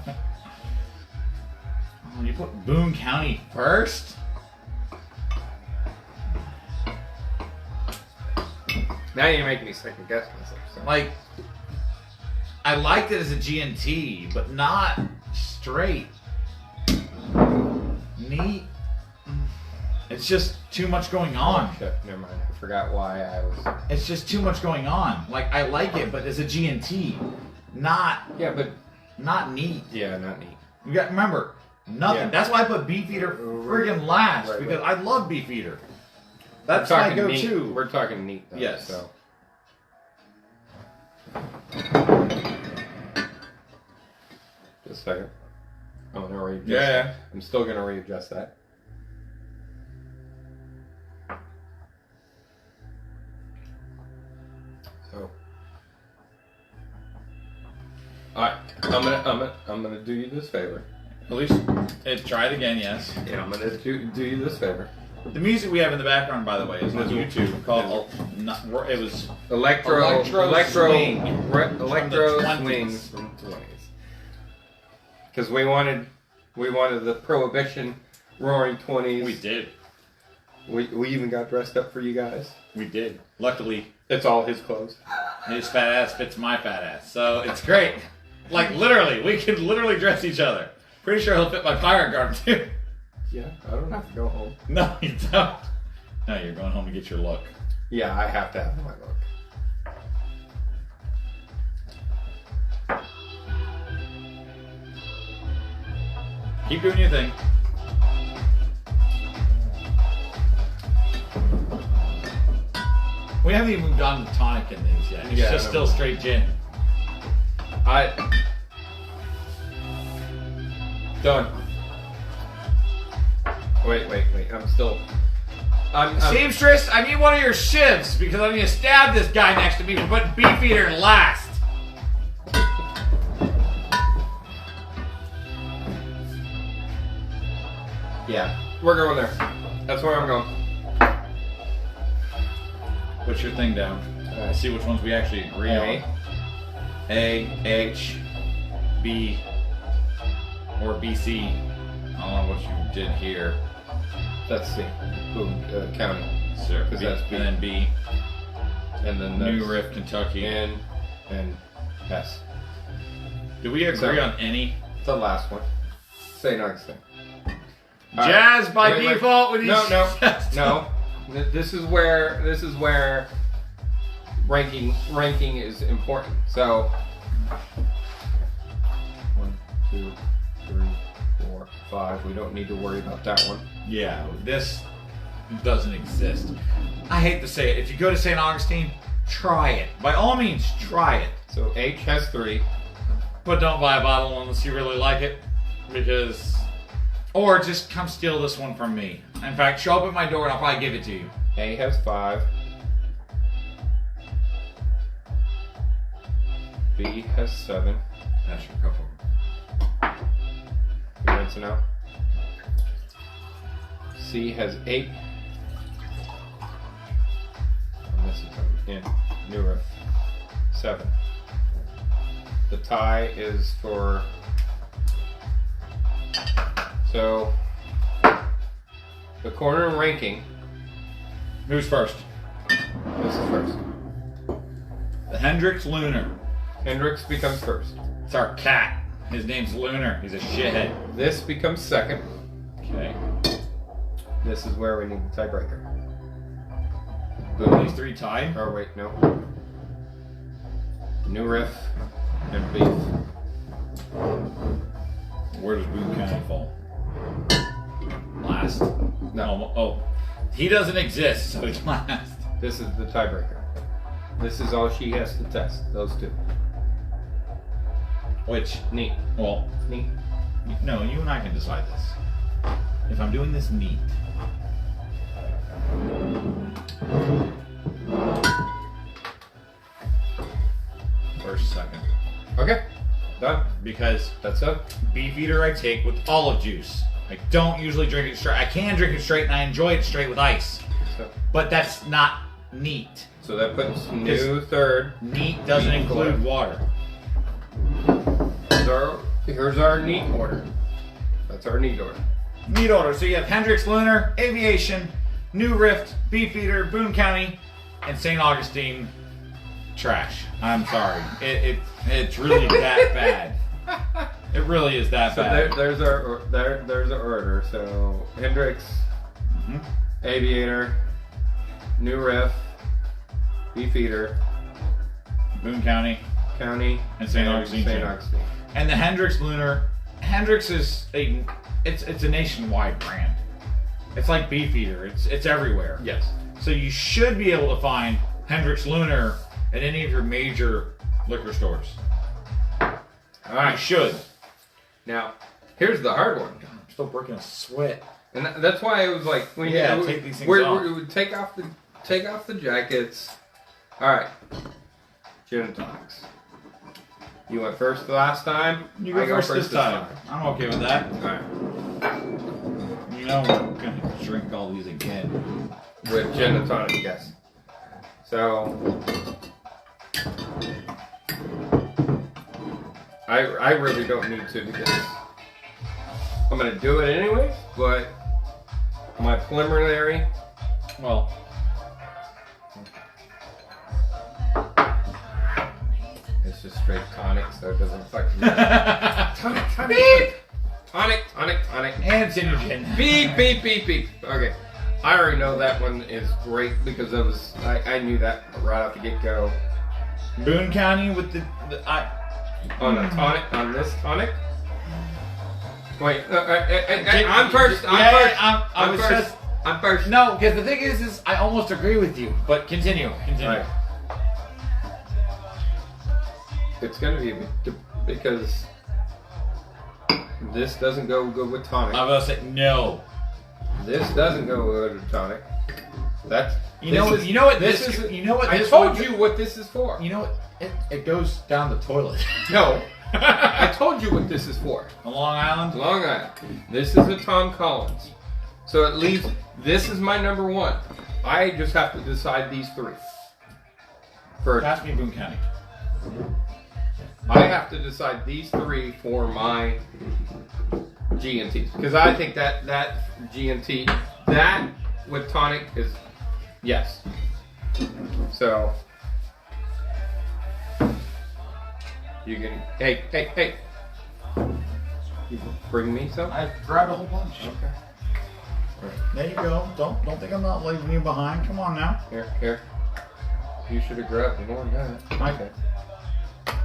you put Boone County first? Now you're making me second guess myself. So. Like, I liked it as a G&T, but not straight. Neat. It's just too much going on. Oh, shit, never mind. I forgot why I was. It's just too much going on. Like, I like it, but as a G&T, not Yeah, but. not neat. Yeah, not neat. You got remember nothing. Yeah. That's why I put Beefeater friggin' last Right, because right. I love Beefeater. That's We're my talking neat. go-to. We're talking neat, though. Yes. So. Just a second. I'm gonna readjust. Yeah. I'm still gonna readjust that. So. Alright, I'm gonna do you this favor. At least try it again. Yes. Yeah, I'm gonna do you this favor. The music we have in the background, by the way, is on YouTube called. It was Electro Swing Electro from the Swings from the 20s. Because we wanted the Prohibition Roaring 20s. We did. We even got dressed up for you guys. We did. Luckily, It's all his clothes. his fat ass fits my fat ass, so it's great. Like literally, we could literally dress each other. Pretty sure he'll fit my fire garb too. Yeah, I don't have to go home. No, you don't. No, you're going home to get your look. Yeah, I have to have my look. Keep doing your thing. We haven't even moved on to tonic in these yet. It's Yeah, just no. still straight gin. Done. Wait. I'm Seamstress, I need one of your shivs because I need to stab this guy next to me for putting Beefeater in last. Yeah, we're going there. That's where I'm going. Put your thing down. Alright. See which ones we actually agree A. on. A, H, B, or BC. I don't know what you did here. That's C. Boone County. Sure. 'Cause that's B. And then B. And then New that's Riff, Kentucky. N and S. Do we agree So- on any? The last one. St. Augustine. Jazz by Wait. default with these. No. This is where ranking is important. So 1, 2, 3, 4, 5. We don't need to worry about that one. Yeah, this doesn't exist. I hate to say it. If you go to St. Augustine, try it. By all means, try it. So H has 3. But don't buy a bottle unless you really like it. Because... Or just come steal this one from me. In fact, show up at my door and I'll probably give it to you. A has 5. B has 7. That's your couple. You want to know? C has 8. I'm missing something. In New Riff. 7. The tie is for. So So, the corner ranking. Who's first? This is first. The Hendrick's Lunar. Hendricks becomes first. It's our cat. His name's Lunar. He's a shithead. This becomes second. Okay. This is where we need the tiebreaker. Are these three tied? Oh wait, no. New Riff and Beef. Where does Boone County fall? Last. No. Oh, he doesn't exist, so he's last. This is the tiebreaker. This is all she has to test. Those two. Which, Neat. well, Neat. no, you and I can decide this. If I'm doing this neat. First, second. Okay. Done. Because That's it. Beefeater I take with olive juice. I don't usually drink it straight. I can drink it straight and I enjoy it straight with ice. So, But that's not neat. so that puts new third. Neat doesn't Neat include order. water. Here's our neat order. That's our neat order. Neat order. So you have Hendrick's Lunar, Aviation, New Rift, Beefeater, Boone County, and St. Augustine. Trash. I'm sorry. It's really that bad. It really is that So bad. there's our order. So Hendricks, Mhm. Aviator, New Riff, Beefeater, Boone County. County, And St. Augustine. St. Augustine. And the Hendrick's Lunar. Hendrick's is it's a nationwide brand. It's like Beefeater. It's everywhere. Yes. So you should be able to find Hendrick's Lunar at any of your major liquor stores. All You right. should. Now, here's the hard one, God, I'm still breaking a sweat. and that's why it was like when Yeah, you take these things off. we would take off the jackets. All right. Gin and tonics. You went first the last time. You go I first this time. I'm okay with that. All right. You know we're gonna drink all these again. With gin and tonic, yes. So I really don't need to because I'm gonna do it anyways. But my preliminary, Well, it's just straight tonic, so it doesn't fucking matter. Tonic, tonic, tonic, tonic, tonic. and it's in your gin. Beep, beep, beep, beep. Okay. I already know that one is great because I knew that right off the get-go. Boone County with the On a tonic, on this tonic. Wait, I'm first. I'm first. I'm first. No, because the thing is I almost agree with you. But continue. Right. It's gonna be a bit because this doesn't go good with tonic. I'm gonna say no. This doesn't go good with tonic. That's You know what this this is. you know what I this told would- you what this is for. You know what? It goes down the toilet. No, I told you what this is for. On Long Island. Long Island. This is a Tom Collins. So at least this is my number one. I just have to decide these three. Pass me Boone County. I have to decide these three for my G&Ts because I think that G&T that with tonic is yes. So you can hey. You bring me some. I grabbed a whole bunch. Okay. There you go. Don't think I'm not leaving you behind. Come on now. Here. You should have grabbed more than that. Okay.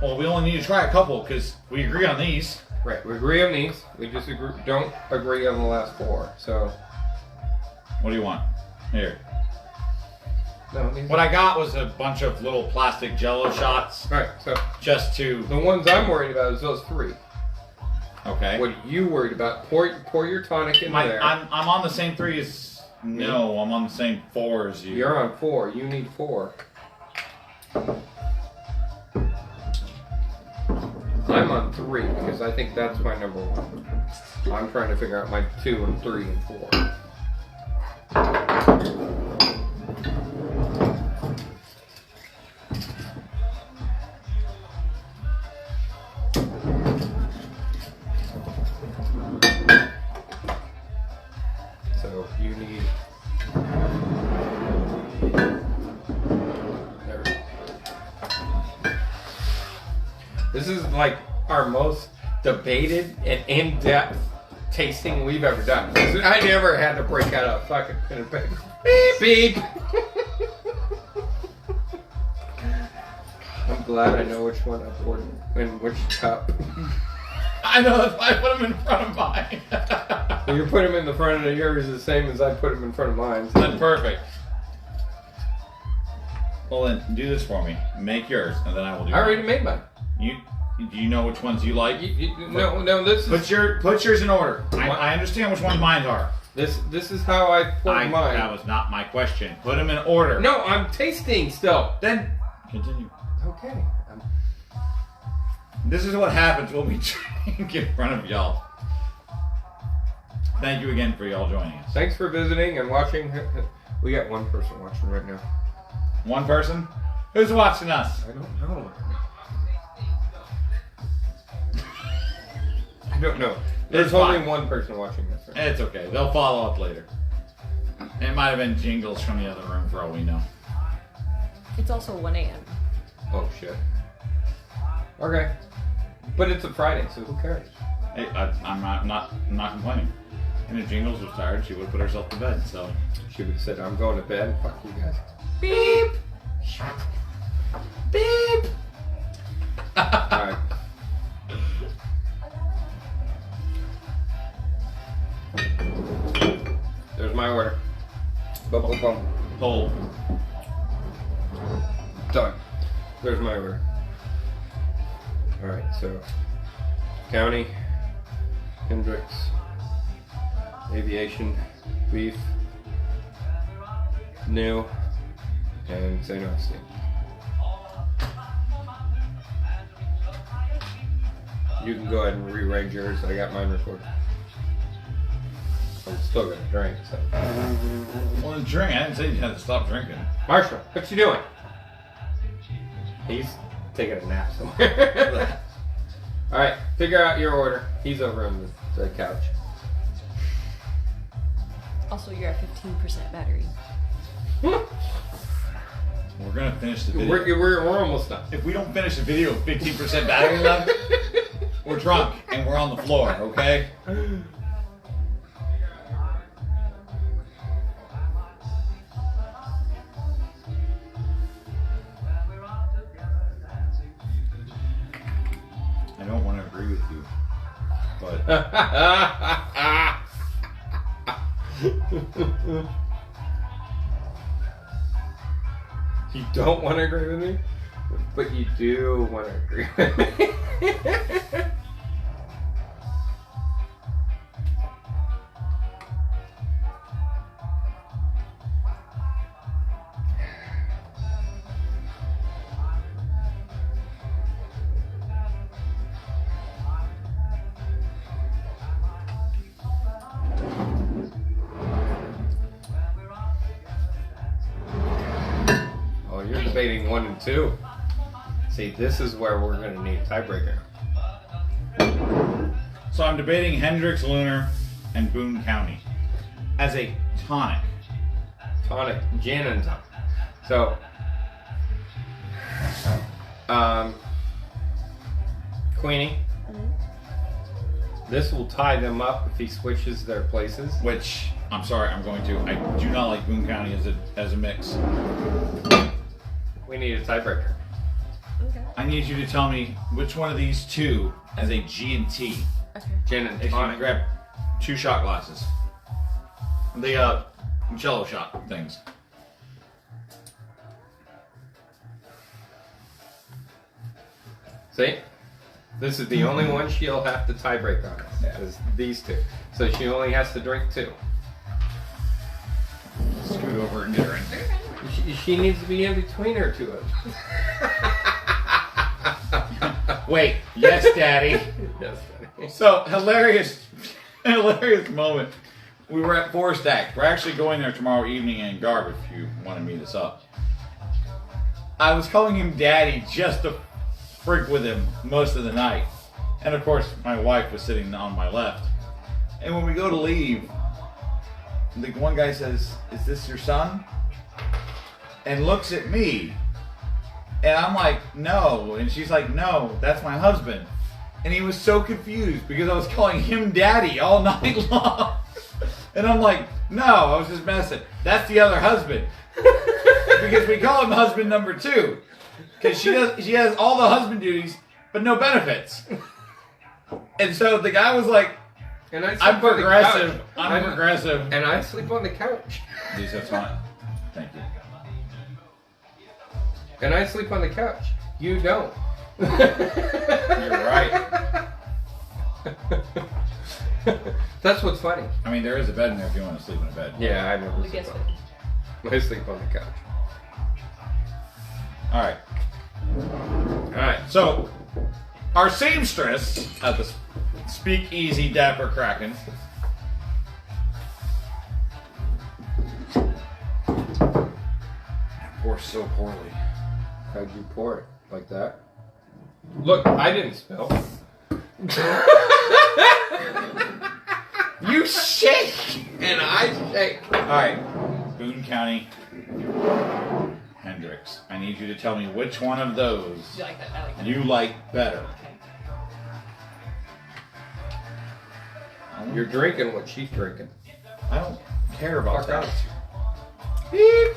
Well, we only need to try a couple because we agree on these. Right, we agree on these. We just don't agree on the last four. So, What do you want? Here. no, these What I got was a bunch of little plastic Jello shots, Right, so just to. the ones I'm worried about is those three. Okay. What are you worried about? Pour your tonic in there. I'm on the same three as. No, I'm on the same four as you. You're on 4. You need 4. I'm on 3 because I think that's my number 1. I'm trying to figure out my 2 and 3 and 4. you need. There we go. This is like our most debated and in-depth tasting we've ever done. I never had to break out a fucking pen and paper. Beep, beep. I'm glad I know which one I poured in which cup. I know, that's why I put them in front of mine. Well, you put them in the front of yours the same as I put them in front of mine. So. That's perfect. Well then, do this for me. Make yours, and then I will do I already mine. made mine. Do you know which ones you like? No, this is... Put yours in order. I understand which ones mine are. This is how I poured mine. That was not my question. Put them in order. No, I'm tasting still. Then, continue. Okay. This is what happens when we drink in front of y'all. Thank you again for y'all joining us. Thanks for visiting and watching. We got one person watching right now. One person? Who's watching us? I don't know. I don't know. There's It's only fine. one person watching this. Right? It's okay. They'll follow up later. It might have been jingles from the other room for all we know. It's also 1 a.m. Oh shit. Okay. But it's a Friday, so who cares? Hey, I'm not complaining. And if Jingles was tired, she would have put herself to bed. So She would have said, I'm going to bed. Fuck you guys. Beep! beep. Alright. There's my order. Boom, boom, boom. Hold. Done. There's my order. Alright, so County, Hendricks, Aviation, Beef, New, and St. Augustine. You can go ahead and rearrange yours. I got mine recorded. I'm still gonna drink, so. Well, drink. I didn't say you had to stop drinking. Marshall, what you doing? He's taking a nap somewhere. Alright, figure out your order. He's over on the couch. Also, you're at 15% battery. We're gonna finish the video. We're almost done. If we don't finish the video with 15% battery left, we're drunk and we're on the floor. Okay. I don't want to agree with you, but You don't want to agree with me, but you do want to agree with me. You're debating 1 and 2. See, this is where we're going to need a tiebreaker. so I'm debating Hendrick's, Lunar, and Boone County as a tonic. Tonic, gin and tonic. So, Queenie, this will tie them up if he switches their places. Which I'm sorry, I'm going to. I do not like Boone County as a mix. We need a tiebreaker. Okay. I need you to tell me which one of these two as a G&T. Okay. Gin and If you tonic. grab 2 shot glasses. The jello shot things. See? This is the only one she'll have to tiebreak on. Yeah. Is these two. So she only has to drink 2. Scoot over and get her in there. She needs to be in between her two of them. Wait, yes, Daddy. Yes. So hilarious moment. We were at Forest Act. We're actually going there tomorrow evening in Garb if you want to meet us up. I was calling him Daddy just to freak with him most of the night. And of course, my wife was sitting on my left. And when we go to leave, the one guy says, "Is this your son?" And looks at me, and I'm like, "No," and she's like, "No, that's my husband." And he was so confused because I was calling him daddy all night long. And I'm like, "No, I was just messing. That's the other husband." Because we call him husband number 2. Because she has all the husband duties, but no benefits. And so the guy was like, And I sleep I'm on the progressive. couch. I'm progressive. And I sleep on the couch. These are fine. Thank you. And I sleep on the couch. You don't. You're right. That's what's funny. I mean, there is a bed in there if you want to sleep in a bed. Yeah, I never We sleep guess on. I sleep on the couch. All right. Alright. So, our seamstress at the Speakeasy Dapper Kraken. Pours so poorly. How'd you pour it? Like that? Look, I didn't spill. You shake! And I shake. Alright. Boone County. Hendricks. I need you to tell me which one of those You like that? I like that. you like better. You're drinking what she's drinking. I don't care about Fuck that. out. Beep.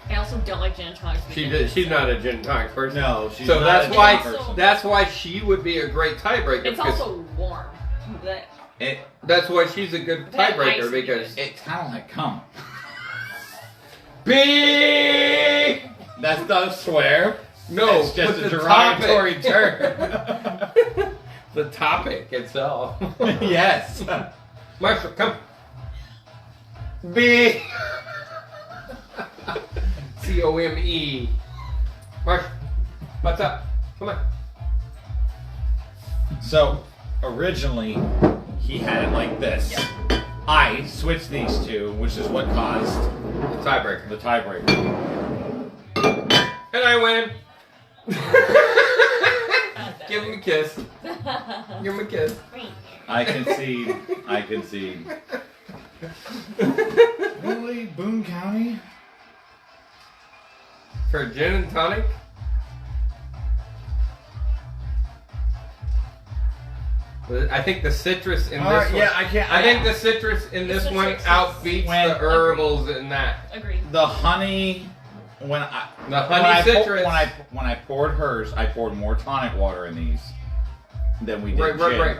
I also don't like gin and tonics. She's not a gin and tonic person. No, she's So not that's a why gin person. that's why she would be a great tiebreaker. It's because also warm. That- that's why she's a good That tiebreaker ice because It's kind of like cum. big. That's not a swear. No, It's just but a the derogatory topic. term. The topic itself. Yes. Marshall, come. Big. COME. Marshall, what's up? Come on. So, originally, he had it like this. Yep. I switched these two, which is what caused The tiebreaker. the tiebreaker. And I win. Give him a kiss. Give him a kiss. I concede. I concede. Really? Boone County? For gin and tonic? I think the citrus in this one. Yeah, I can't. I think the citrus in this one citrus is- outbeats When- the herbals in that. Agreed. the honey. When I The honey citrus. when I poured hers, I poured more tonic water in these than we did Right, gin. right.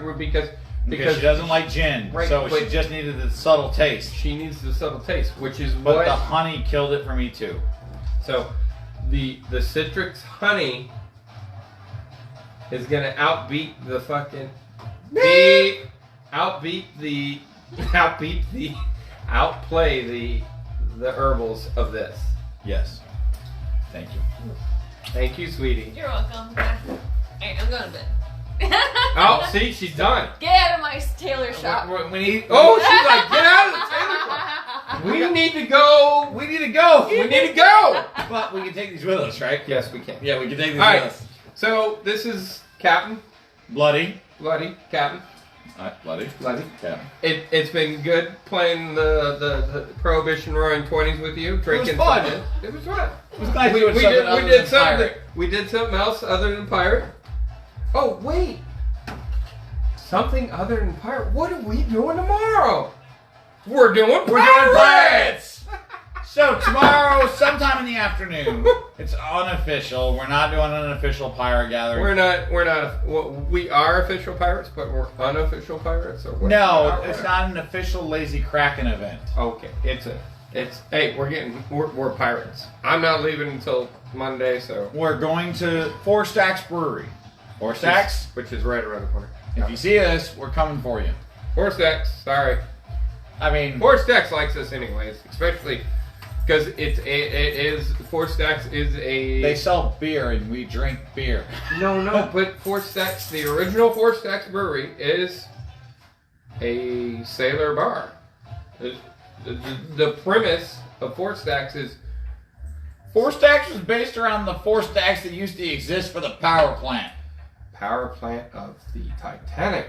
Because she doesn't like gin, Right, so she but- just needed the subtle taste. she needs the subtle taste, which is But what. the honey killed it for me too. So, the citrus honey is gonna outbeat the fucking outplay the herbals of this. Yes. Thank you. Thank you, sweetie. You're welcome. Hey, I'm going to bed. Oh, see, she's done. Get out of my tailor shop. We need. Oh, she's like, get out of the tailor shop. We need to go. We need to go. We need to go. But we can take these with us, right? Yes, we can. Yeah, we can take these All with right. us. So this is Captain Bloody. Captain. Bloody. Yeah. It's been good playing the Prohibition Roaring 20s with you, drinking. fun. something. It was fun. It was nice We doing something did other than something. pirate. We did something else other than pirate. Oh wait, something other than pirate. What are we doing tomorrow? We're doing pirates. So tomorrow, sometime in the afternoon, it's unofficial. We're not doing an official pirate gathering. We're not. Well, we are official pirates, but we're unofficial pirates. Or what? No, it's not an official Lazy Kraken event. Okay, hey, we're pirates. I'm not leaving until Monday, so We're going to Four Stacks Brewery. Four Stacks. which is right around the corner. If you see us, we're coming for you. Four Stacks, sorry. I mean, Four Stacks likes us anyways, especially because Four Stacks is a. they sell beer and we drink beer. No, but Four Stacks, the original Four Stacks Brewery is a sailor bar. The premise of Four Stacks is Four Stacks was based around the four stacks that used to exist for the power plant. power plant of the Titanic.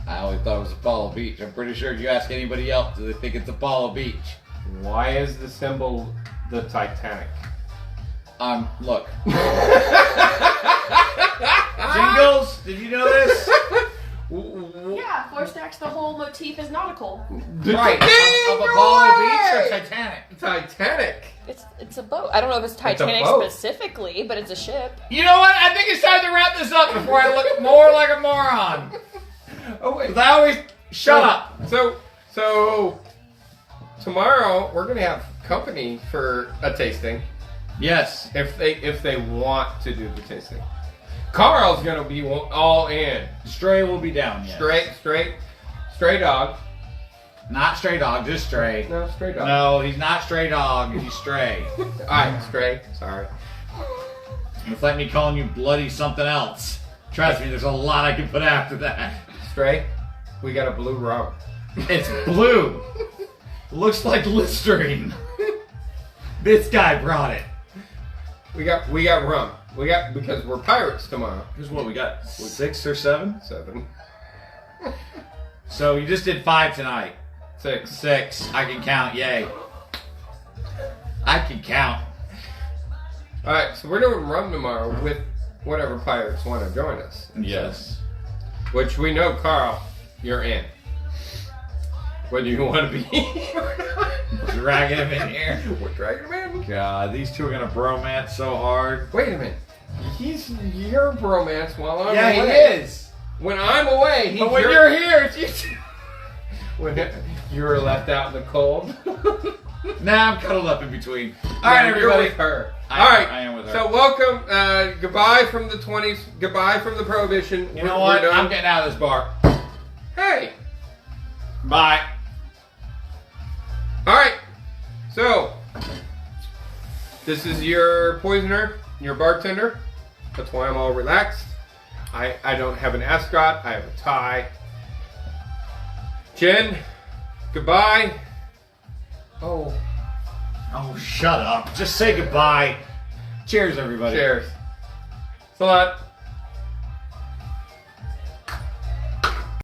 I always thought it was Apollo Beach. I'm pretty sure if you ask anybody else, do they think it's Apollo Beach? Why is the symbol the Titanic? Look. Jingles, did you know this? Yeah, Forstach's the whole motif is nautical. Right. Of Apollo Beach or Titanic? Titanic. It's a boat. I don't know if it's Titanic boat. specifically, but it's a ship. You know what? I think it's time to wrap this up before I look more like a moron. Oh wait. 'Cause I always shut up. So tomorrow we're gonna have company for a tasting. Yes. If they want to do the tasting. Carl's gonna be all in. Stray will be down. Yes. Stray dog. Not stray dog, just stray. No, stray dog. No, he's not stray dog. He's stray. Alright, stray. Sorry. It's like me calling you bloody something else. Trust me, there's a lot I can put after that. Stray. We got a blue rum. It's blue. Looks like Listerine. This guy brought it. We got rum. Because we're pirates tomorrow. Here's what we got. 6 or 7? 7. So you just did 5 tonight. 6. 6. I can count. Yay. I can count. Alright, so we're doing rum tomorrow with whatever pirates want to join us. Yes. Which we know, Carl, you're in. Whether you want to be or not. Dragging him in here. We're dragging him in. God, these two are gonna bromance so hard. Wait a minute. He's your bromance while I'm Yeah, away. he is. When I'm away, he's But when you're here, it's you two. When you're left out in the cold. Nah, I'm cuddled up in between. All right, You're everybody. with her. I All am- right. I am with her. So welcome. Goodbye from the 20s. Goodbye from the Prohibition. You know what? We're done. I'm getting out of this bar. Hey. Bye. All right. So this is your poisoner, your bartender. That's why I'm all relaxed. I don't have an ascot. I have a tie. Jen, goodbye. Oh, Oh, shut up. Just say goodbye. Cheers, everybody. cheers. It's a lot.